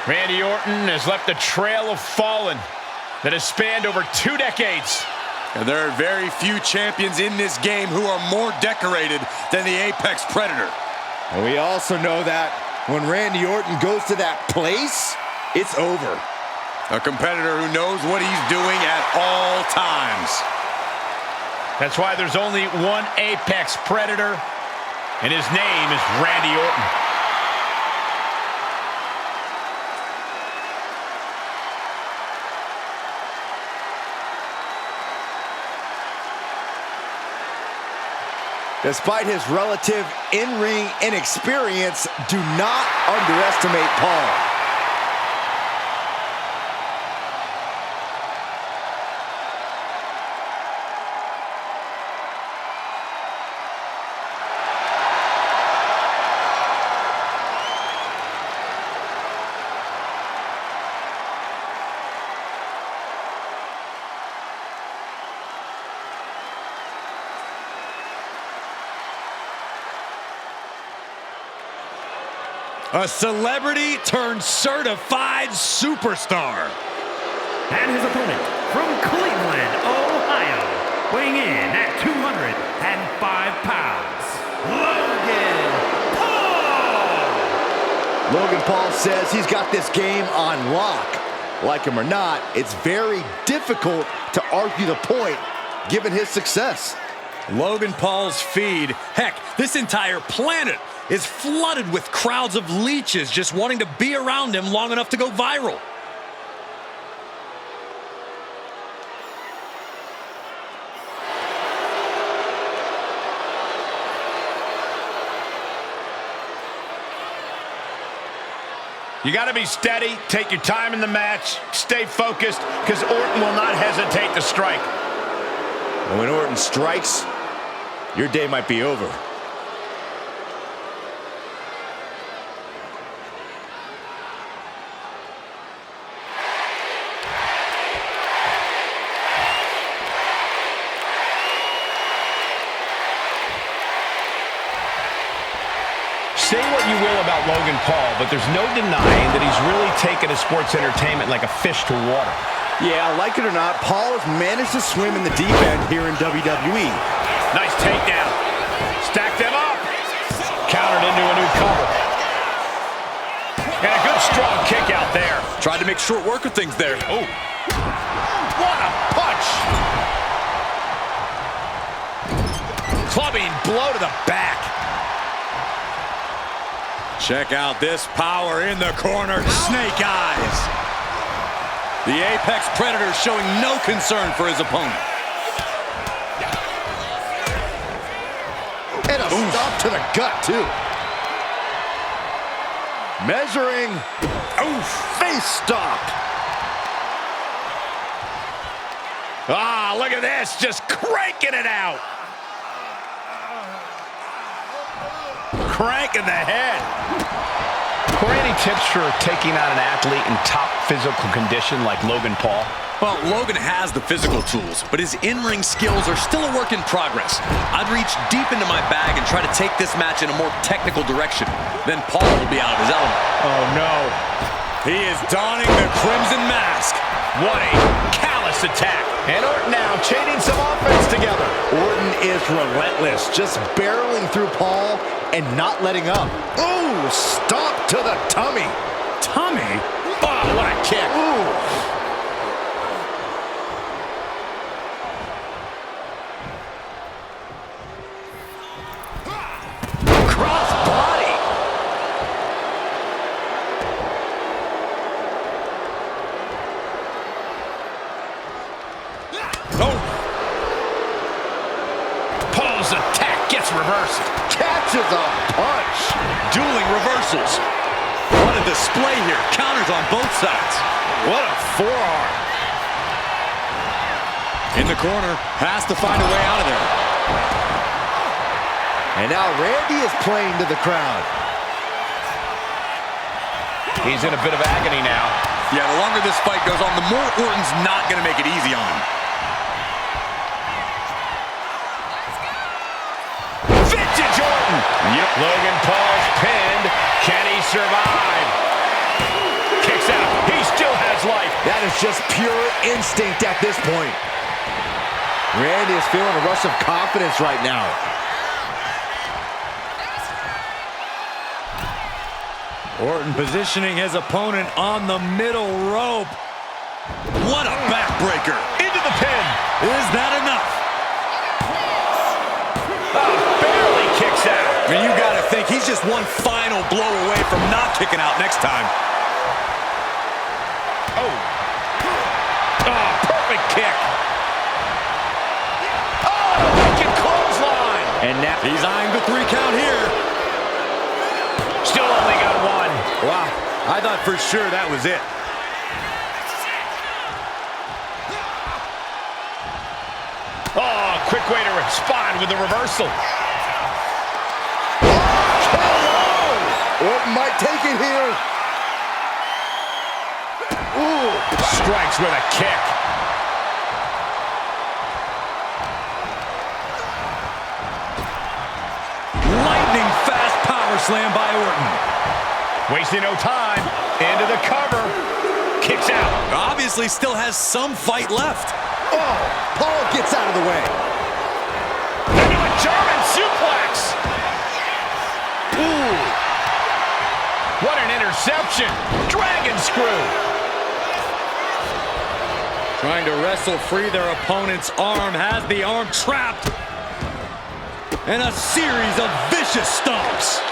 Randy Orton has left a trail of fallen that has spanned over 2 decades. And there are very few champions in this game who are more decorated than the Apex Predator. And we also know that when Randy Orton goes to that place, it's over. A competitor who knows what he's doing at all times. That's why there's only one Apex Predator, and his name is Randy Orton. Despite his relative in-ring inexperience, do not underestimate Paul. A celebrity turned certified superstar. And his opponent from Cleveland, Ohio, weighing in at 205 pounds, Logan Paul! Logan Paul says he's got this game on lock. Like him or not, it's very difficult to argue the point given his success. Logan Paul's feed, heck, this entire planet is flooded with crowds of leeches just wanting to be around him long enough to go viral. You got to be steady, take your time in the match, stay focused, because Orton will not hesitate to strike. And when Orton strikes, your day might be over. Say what you will about Logan Paul, but there's no denying that he's really taken his sports entertainment like a fish to water. Yeah, like it or not, Paul has managed to swim in the deep end here in WWE. Nice takedown. Stacked them up. Countered into a new cover. And a good strong kick out there. Tried to make short work of things there. Oh. What a punch. Clubbing blow to the back. Check out this power in the corner. Snake eyes. The Apex Predator showing no concern for his opponent. And a stop to the gut, too. Measuring. Face stop. Ah, look at this. Just cranking it out. crank in the head. Corey, any tips for taking on an athlete in top physical condition like Logan Paul? Well, Logan has the physical tools, but his in-ring skills are still a work in progress. I'd reach deep into my bag and try to take this match in a more technical direction. Then Paul will be out of his element. Oh, no. He is donning the Crimson Mask. What a callous attack. And Orton now chaining some offense together. Orton is relentless, just barreling through Paul and not letting up. Ooh, stop to the tummy. Tummy? Oh, what a kick. Ooh. Attack gets reversed. Catches a punch. Dueling reversals. What a display here. Counters on both sides. What a forearm. In the corner. Has to find a way out of there. And now Randy is playing to the crowd. He's in a bit of agony now. Yeah, the longer this fight goes on, the more Orton's not going to make it easy on him. Yep. Logan Paul's pinned. Can he survive? Kicks out. He still has life. That is just pure instinct at this point. Randy is feeling a rush of confidence right now. Orton positioning his opponent on the middle rope. What a backbreaker. Into the pin. Is that enough? Barely kicks out. I mean, you got to think he's just one final blow away from not kicking out next time. Oh, perfect kick. Oh, wicked clothesline. And now He's eyeing the 3 count here. Still only got one. Wow, I thought for sure that was it. Oh, quick way to respond with the reversal. Orton might take it here. Ooh, strikes with a kick. Lightning fast power slam by Orton. Wasting no time. Into the cover. Kicks out. Obviously still has some fight left. Oh, Paul gets out of the way. Into a German suplex. Ooh. What an interception. Dragon screw. Trying to wrestle free their opponent's arm. Has the arm trapped. And a series of vicious stomps.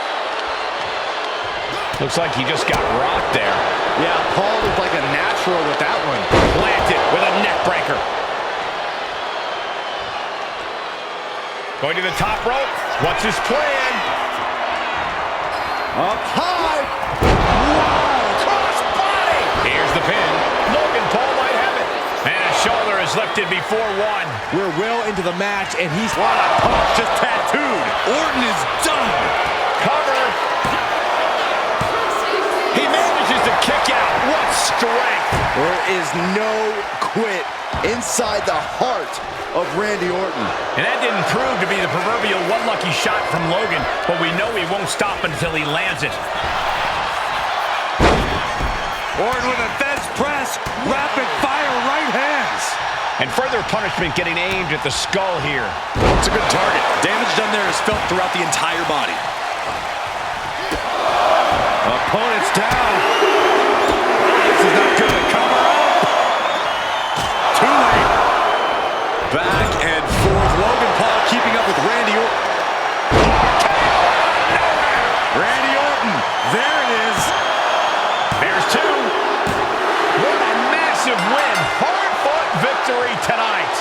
Looks like he just got rocked there. Yeah, Paul looked like a natural with that one. Planted with a neck breaker. Going to the top rope. What's his plan? Up high. Wow, cross body. Here's the pin. Logan Paul might have it. And a shoulder is lifted before one. We're well into the match, and he's What a punch, just tattooed. Orton is done. Cover. He manages to kick out. What strength. There is no quit inside the heart of Randy Orton. And that didn't prove to be the proverbial one lucky shot from Logan, but we know he won't stop until he lands it. Orton with a fence press. Rapid fire right hands. And further punishment getting aimed at the skull here. It's a good target. Damage done there is felt throughout the entire body. Opponent's down. This is not good. Cover up. Too late. Back and forth. Logan Paul keeping up with Randy Orton. Randy Orton. There it is. There's two. What a massive win. Hard-fought victory tonight.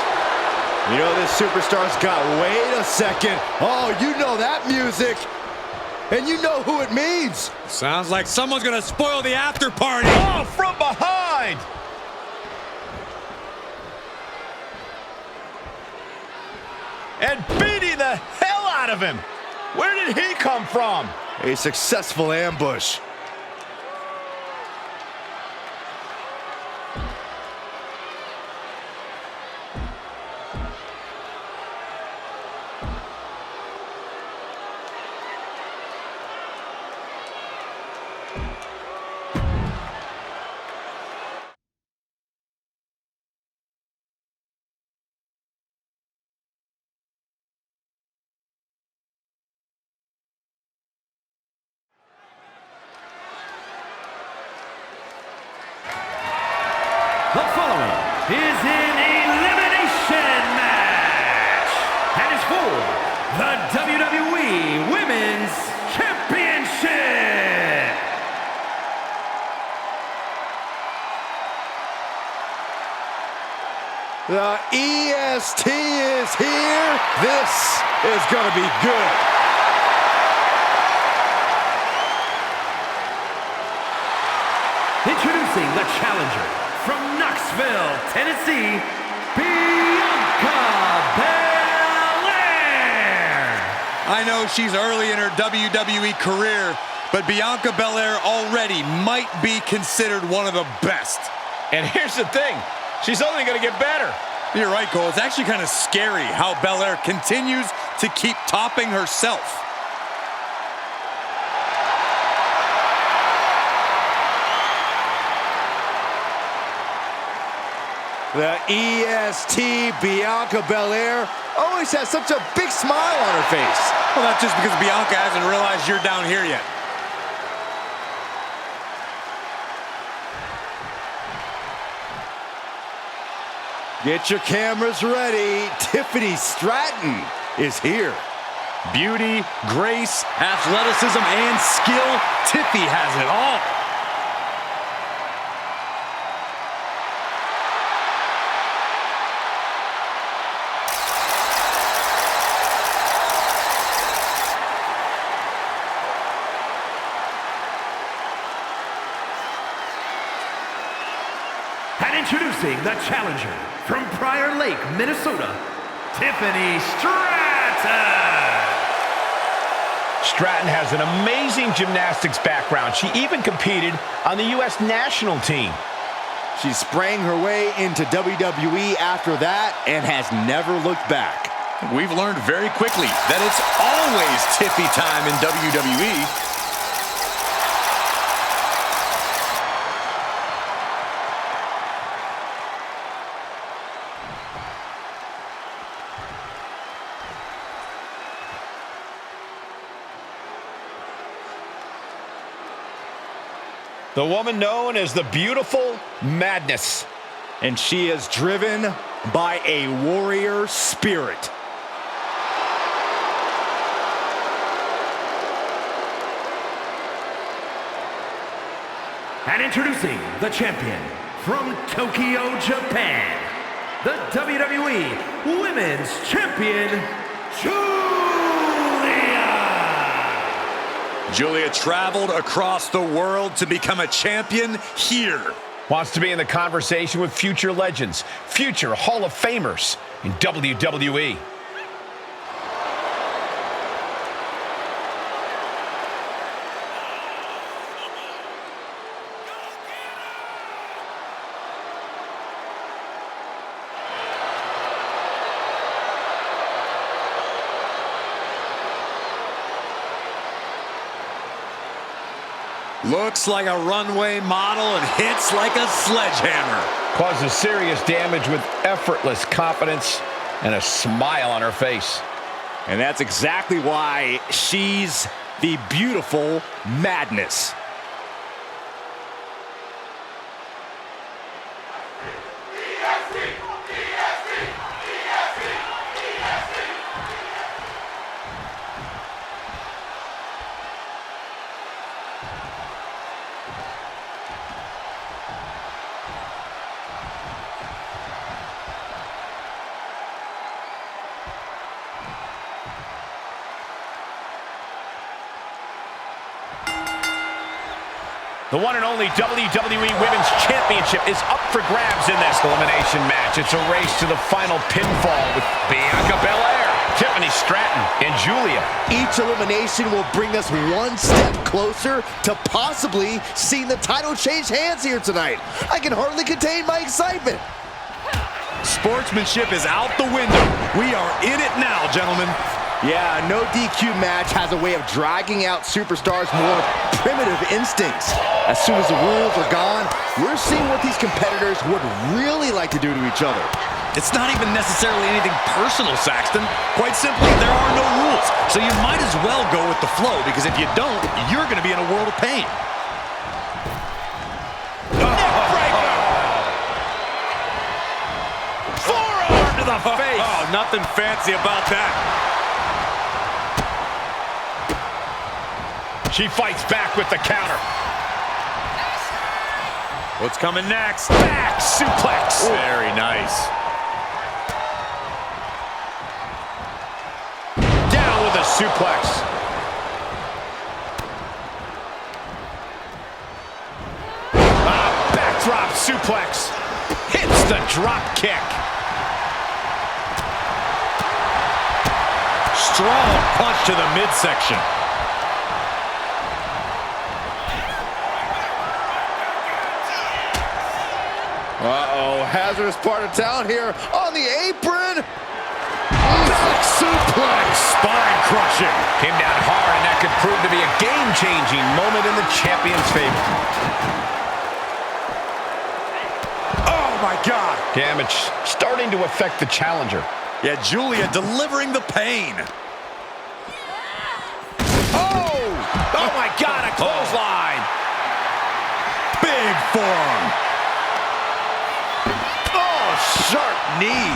You know, this superstar's got, wait a second. Oh, you know that music. And you know who it means. Sounds like someone's gonna spoil the after party. Oh, from behind. And beating the hell out of him. Where did he come from? A successful ambush. The following is an elimination match and is for the WWE Women's Championship. The EST is here. This is going to be good. Introducing the challenger from Knoxville, Tennessee, Bianca Belair. I know she's early in her WWE career, but Bianca Belair already might be considered one of the best. And here's the thing, she's only going to get better. You're right, Cole. It's actually kind of scary how Belair continues to keep topping herself. The EST, Bianca Belair, always has such a big smile on her face. Well, that's just because Bianca hasn't realized you're down here yet. Get your cameras ready. Tiffany Stratton is here. Beauty, grace, athleticism, and skill. Tiffy has it all. And introducing the challenger from Prior Lake, Minnesota, Tiffany Stratton. Stratton has an amazing gymnastics background. She even competed on the U.S. national team. She sprang her way into WWE after that and has never looked back. We've learned very quickly that it's always Tiffy time in WWE. The woman known as the Beautiful Madness. And she is driven by a warrior spirit. And introducing the champion from Tokyo, Japan, the WWE Women's Champion, Julia traveled across the world to become a champion here. Wants to be in the conversation with future legends, future Hall of Famers in WWE. Looks like a runway model and hits like a sledgehammer. Causes serious damage with effortless confidence and a smile on her face. And that's exactly why she's the Beautiful Madness. The one and only WWE Women's Championship is up for grabs in this elimination match. It's a race to the final pinfall with Bianca Belair Tiffany Stratton and Julia. Each elimination will bring us one step closer to possibly seeing the title change hands here tonight. I can hardly contain my excitement. Sportsmanship is out the window. We are in it now, gentlemen. Yeah, no DQ match has a way of dragging out superstars' more primitive instincts. As soon as the rules are gone, we're seeing what these competitors would really like to do to each other. It's not even necessarily anything personal, Saxton. Quite simply, there are no rules. So you might as well go with the flow, because if you don't, you're going to be in a world of pain. Forearm to the face. Oh, nothing fancy about that. She fights back with the counter. What's coming next? Back suplex. Ooh. Very nice. Down with a suplex. Backdrop suplex. Hits the drop kick. Strong punch to the midsection. Uh-oh, hazardous part of town here on the apron. Back suplex. Spine crushing. Came down hard, and that could prove to be a game-changing moment in the champion's favor. Oh, my God. Damage starting to affect the challenger. Yeah, Julia delivering the pain. Oh! Oh, my God, a clothesline. Big forearm. Sharp knee.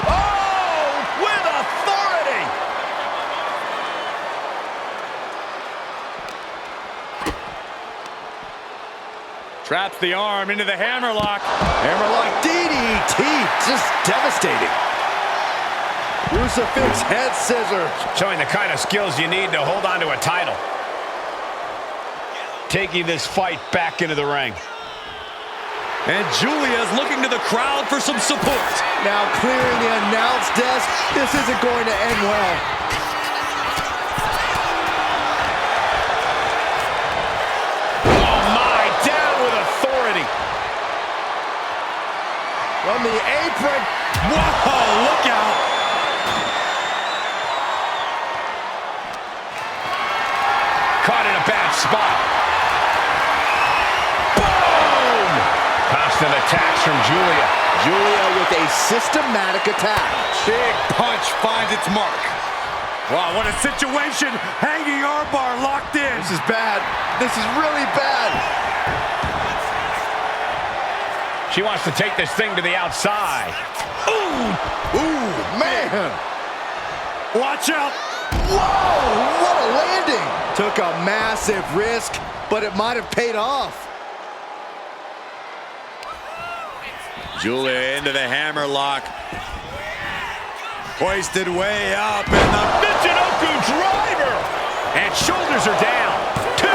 Oh, with authority. Traps the arm into the hammerlock. Hammerlock DDT, just devastating. Crucifix head scissors. Showing the kind of skills you need to hold on to a title. Taking this fight back into the ring. And Julia's looking to the crowd for some support. Now clearing the announce desk. This isn't going to end well. Oh my, down with authority. From the apron. Whoa, look out. Caught in a bad spot. Constant attacks from Julia. Julia with a systematic attack. Big punch finds its mark. Wow, what a situation. Hanging armbar locked in. This is bad. This is really bad. She wants to take this thing to the outside. Ooh, man. Watch out. Whoa, what a landing. Took a massive risk, but it might have paid off. Julia into the hammerlock. Hoisted way up in the Michinoku driver. And shoulders are down. Two.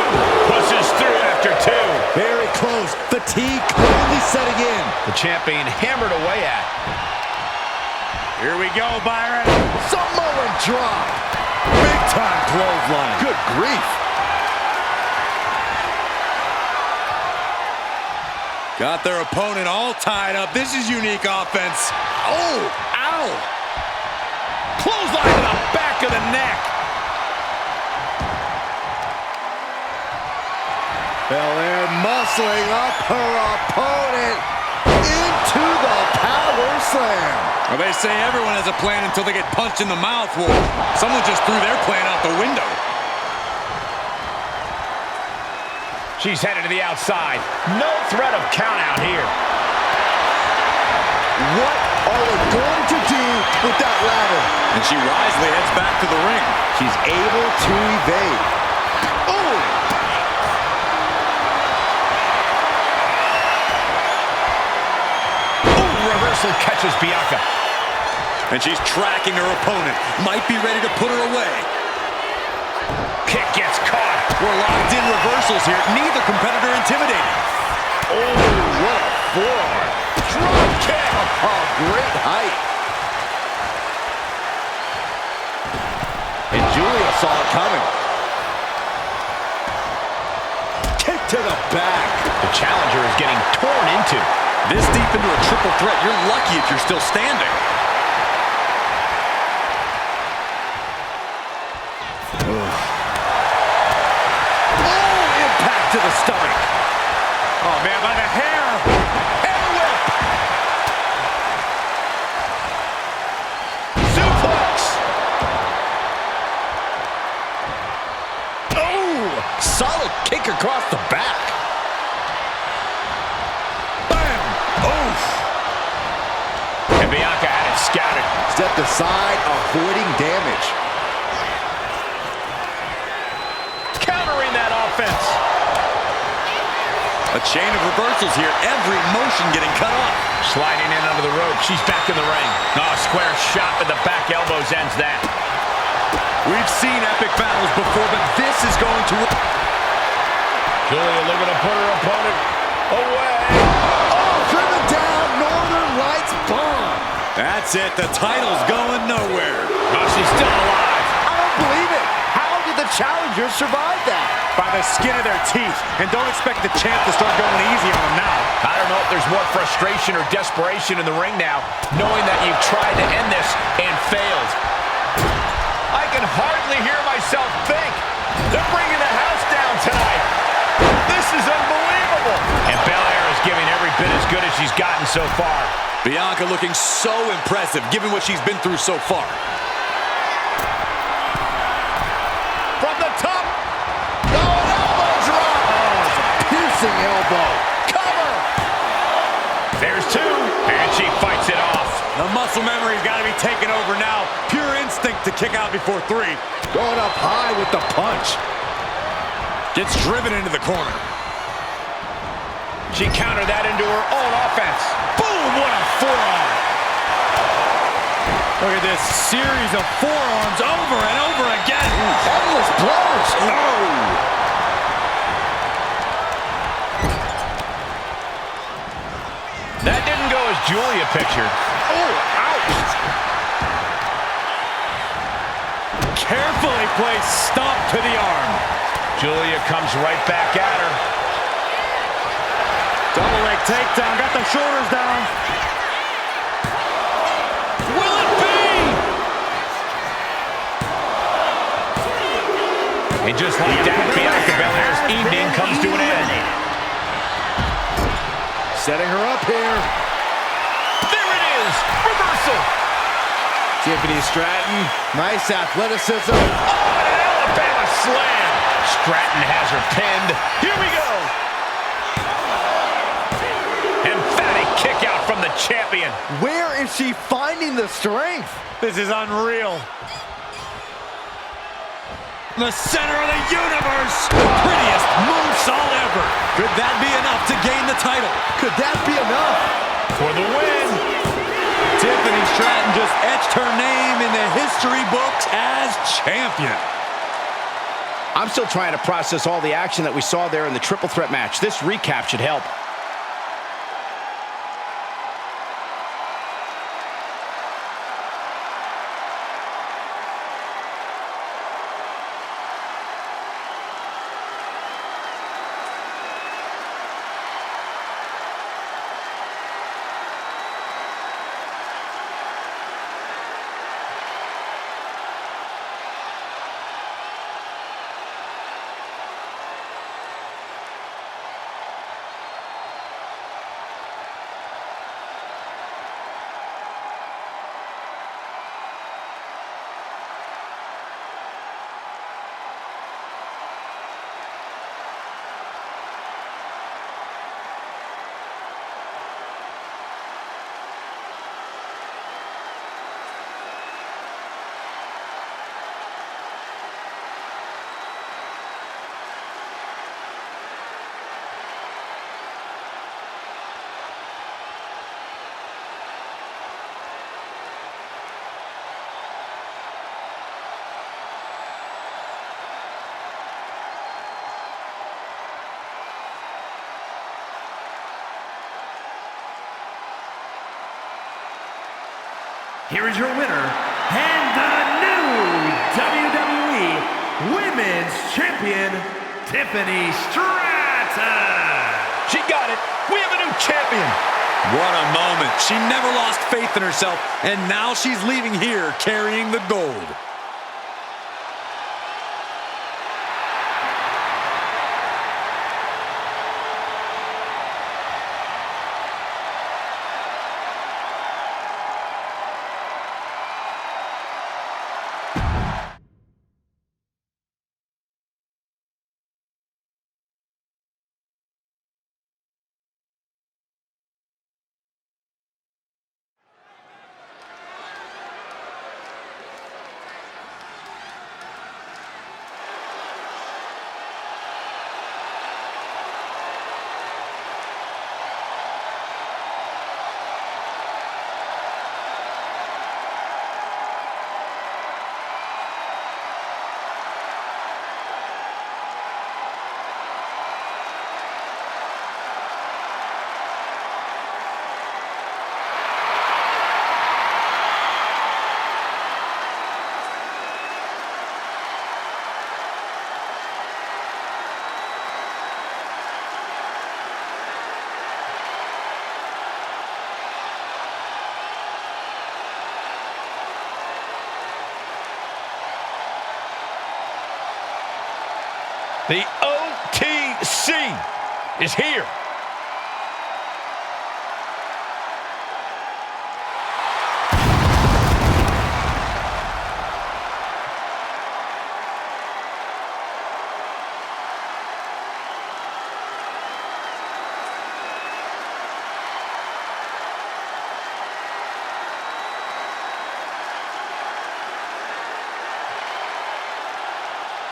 Pushes through after two. Very close. Fatigue clearly setting in. The champion hammered away at. Here we go, Byron. Samoan drop. Big time clothesline. Good grief. Got their opponent all tied up. This is unique offense. Oh, ow. Clothesline to the back of the neck. Belair muscling up her opponent into the power slam. Well, they say everyone has a plan until they get punched in the mouth. Well, someone just threw their plan out the window. She's headed to the outside. No threat of count out here. What are we going to do with that ladder? And she wisely heads back to the ring. She's able to evade. Oh! Ooh, reversal catches Bianca. And she's tracking her opponent. Might be ready to put her away. Kick gets caught. We're locked in reversals here. Neither competitor intimidated. Oh, what a forearm. Drop kick. Oh, great height. saw it coming. Kick to the back. The challenger is getting torn into. This deep into a triple threat, you're lucky if you're still standing. Impact to the stomach. Oh, man, by the hair. Hair whip. Suplex. Oh, solid kick across the back. Bam. Oof. And Bianca had it scouted. Stepped aside, avoiding damage. Countering that offense. A chain of reversals here. Every motion getting cut off. Sliding in under the rope. She's back in the ring. Oh, square shot with the back elbows ends that. We've seen epic battles before, but this is going to... Julia looking to put her opponent away. Oh, driven down, Northern Lights bomb. That's it. The title's going nowhere. Oh, she's still alive. I don't believe it. How did the challengers survive that? By the skin of their teeth. And don't expect the champ to start going easy on them now. I don't know if there's more frustration or desperation in the ring now, knowing that you've tried to end this and failed. I can hardly hear myself think. They're bringing the house down tonight. This is unbelievable. And Belair is giving every bit as good as she's gotten so far. Bianca looking so impressive, given what she's been through so far. From the top. Oh, an elbow drop. Oh, it's a piercing elbow. Cover. There's two, and she fights it off. The muscle memory's got to be taken over now. Pure instinct to kick out before three. Going up high with the punch. Gets driven into the corner. She countered that into her own offense. Boom, what a forearm. Look at this series of forearms over and over again. Endless blows. Oh. That didn't go as Julia pictured. Oh, ouch. Carefully placed stomp to the arm. Julia comes right back at her. Double leg takedown, got the shoulders down. Will it be? And just like that, Bianca Belair's evening comes to an end. Setting her up here. There it is! Reversal! Tiffany Stratton. Nice athleticism. Oh, and an Alabama slam! Stratton has her pinned. Here we go! Emphatic kick out from the champion. Where is she finding the strength? This is unreal. The center of the universe. Prettiest moonsault ever. Could that be enough to gain the title? Could that be enough? For the win. Tiffany Stratton just etched her name in the history books as champion. I'm still trying to process all the action that we saw there in the triple threat match. This recap should help. Here is your winner, and the new WWE Women's Champion, Tiffany Stratton. She got it. We have a new champion. What a moment. She never lost faith in herself, and now she's leaving here carrying the gold. The OTC is here.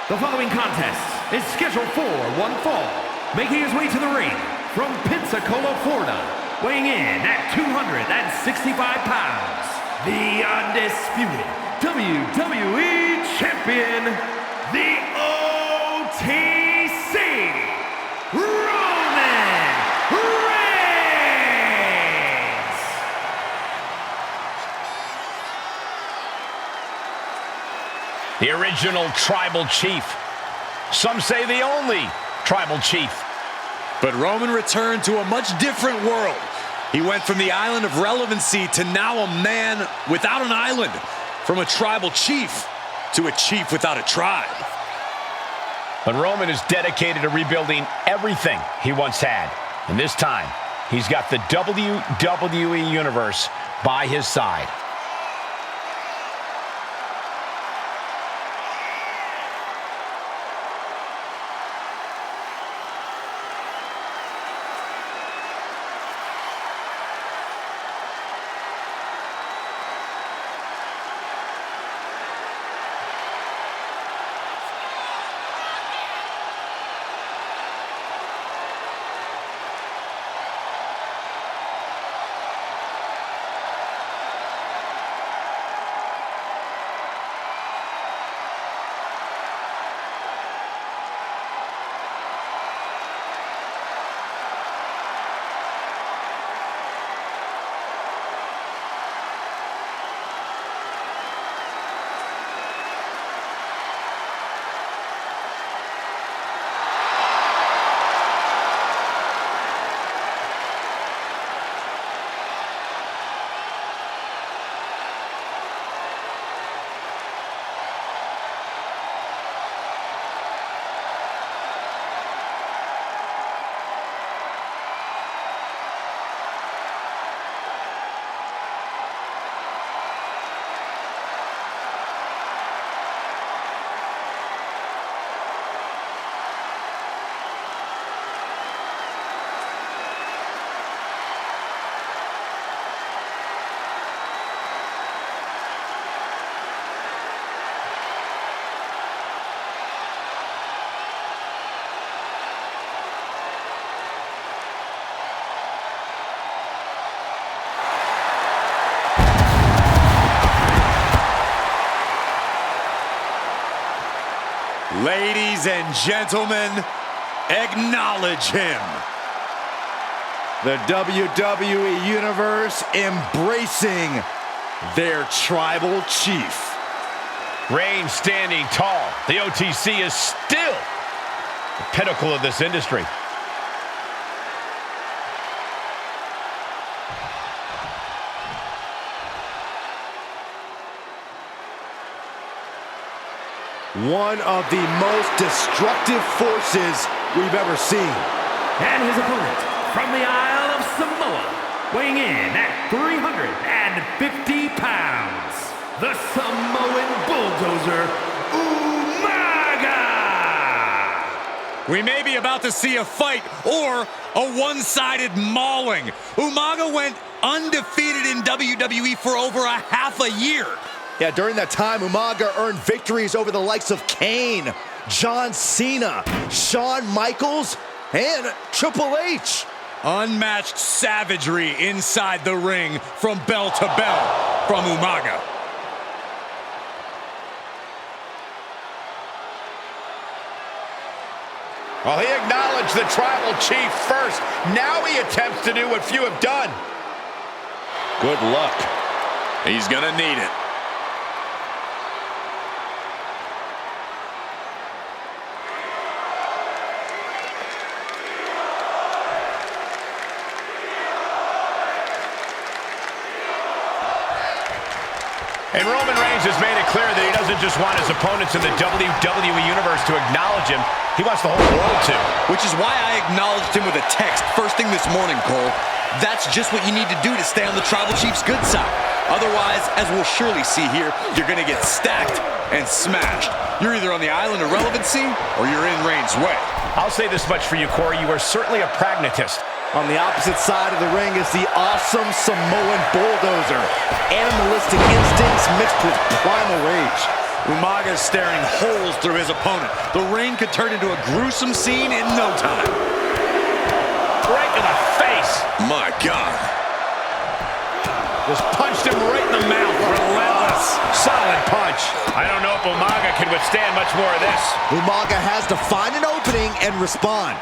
The following contest is scheduled for one fall. Making his way to the ring from Pensacola, Florida, weighing in at 265 pounds, the undisputed WWE Champion, the OTC, Roman Reigns! The original tribal chief. Some say the only tribal chief. But Roman returned to a much different world. He went from the island of relevancy to now a man without an island. From a tribal chief to a chief without a tribe. But Roman is dedicated to rebuilding everything he once had. And this time, he's got the WWE Universe by his side. Ladies and gentlemen, acknowledge him. The WWE Universe embracing their tribal chief. Reigns standing tall. The OTC is still the pinnacle of this industry. One of the most destructive forces we've ever seen. And his opponent from the Isle of Samoa, weighing in at 350 pounds, the Samoan Bulldozer, Umaga! We may be about to see a fight or a one-sided mauling. Umaga went undefeated in WWE for over a half a year. Yeah, during that time, Umaga earned victories over the likes of Kane, John Cena, Shawn Michaels, and Triple H. Unmatched savagery inside the ring from bell to bell from Umaga. Well, he acknowledged the tribal chief first. Now he attempts to do what few have done. Good luck. He's gonna need it. And Roman Reigns has made it clear that he doesn't just want his opponents in the WWE Universe to acknowledge him. He wants the whole world to. Which is why I acknowledged him with a text first thing this morning, Cole. That's just what you need to do to stay on the Tribal Chief's good side. Otherwise, as we'll surely see here, you're going to get stacked and smashed. You're either on the island of relevancy or you're in Reigns' way. I'll say this much for you, Corey. You are certainly a pragmatist. On the opposite side of the ring is the awesome Samoan Bulldozer. Animalistic instincts mixed with primal rage. Umaga's staring holes through his opponent. The ring could turn into a gruesome scene in no time. Right in the face. My God. Just punched him right in the mouth. Relentless. Solid punch. I don't know if Umaga can withstand much more of this. Umaga has to find an opening and respond.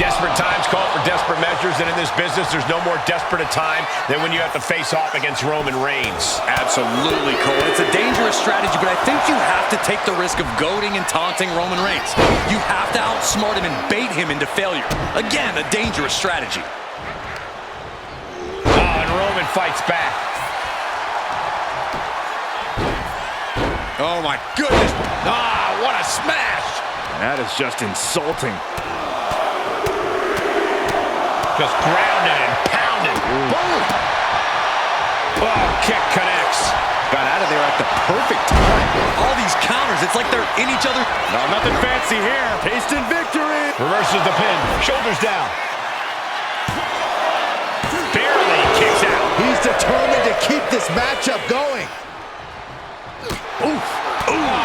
Desperate times call for desperate measures, and in this business, there's no more desperate a time than when you have to face off against Roman Reigns. Absolutely, Cole. It's a dangerous strategy, but I think you have to take the risk of goading and taunting Roman Reigns. You have to outsmart him and bait him into failure. Again, a dangerous strategy. Oh, and Roman fights back. Oh, my goodness. Ah, what a smash! That is just insulting. Just grounded and pounded. Boom! Oh, kick connects. Got out of there at the perfect time. All these counters, it's like they're in each other. No, nothing fancy here. Tasting victory. Reverses the pin. Shoulders down. Barely kicks out. He's determined to keep this matchup going. Oof. Ooh.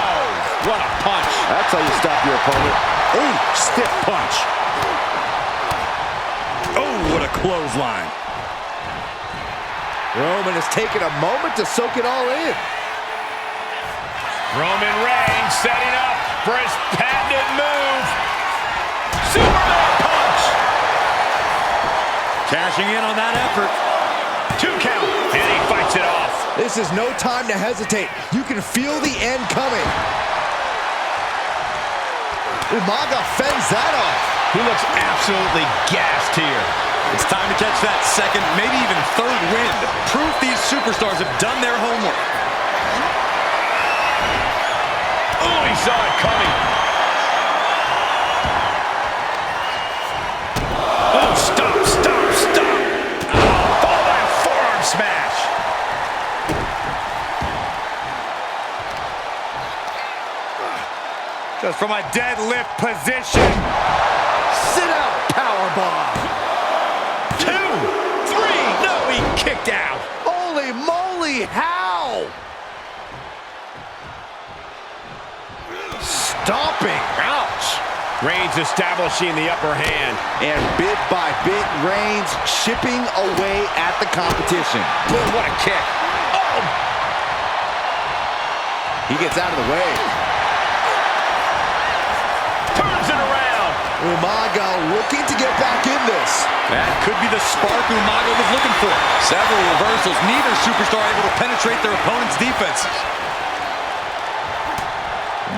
What a punch. That's how you stop your opponent. Ooh, stiff punch. Oh, what a clothesline. Roman has taken a moment to soak it all in. Roman Reigns setting up for his patented move. Superman punch. Cashing in on that effort. 2 count. And he fights it off. This is no time to hesitate. You can feel the end coming. Umaga fends that off. He looks absolutely gassed here. It's time to catch that second, maybe even third wind. Proof these superstars have done their homework. Oh, he saw it coming. Oh, stop, stop, stop. Oh, follow that forearm smash. Just from a deadlift position. Sit out powerbomb. 2, 3. No, he kicked out. Holy moly, how? Stomping. Ouch. Reigns establishing the upper hand. And bit by bit, Reigns chipping away at the competition. Boom, what a kick. Oh! He gets out of the way. Turns it around. Umaga looking to get back in this. That could be the spark Umaga was looking for. Several reversals, neither superstar able to penetrate their opponent's defenses.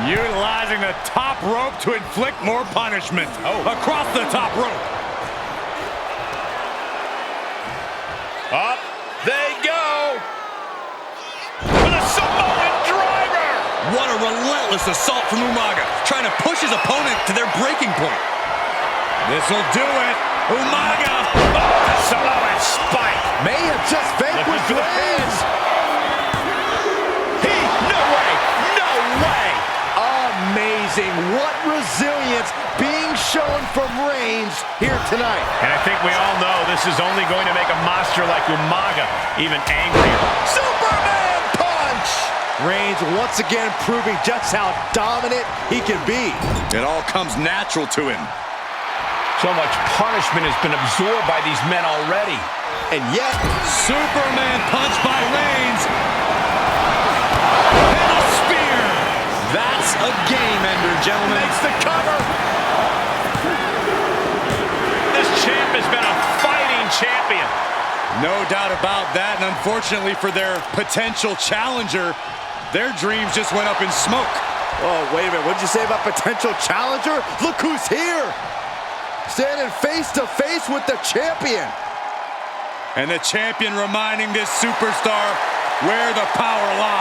Utilizing the top rope to inflict more punishment. Across the top rope. Up they go. For the Samoan driver. What a relentless assault from Umaga, trying to push his opponent to their breaking point. This'll do it. Umaga. Oh, Samoan spike. May have just vanquished Reigns. No way. No way. Amazing. What resilience being shown from Reigns here tonight. And I think we all know this is only going to make a monster like Umaga even angrier. Superman punch! Reigns once again proving just how dominant he can be. It all comes natural to him. So much punishment has been absorbed by these men already. And yet, Superman punch by Reigns. And a spear. That's a game ender, gentlemen. Makes the cover. This champ has been a fighting champion. No doubt about that, and unfortunately for their potential challenger, their dreams just went up in smoke. oh, wait a minute. What did you say about potential challenger? Look who's here. Standing face to face with the champion. And the champion reminding this superstar where the power lies.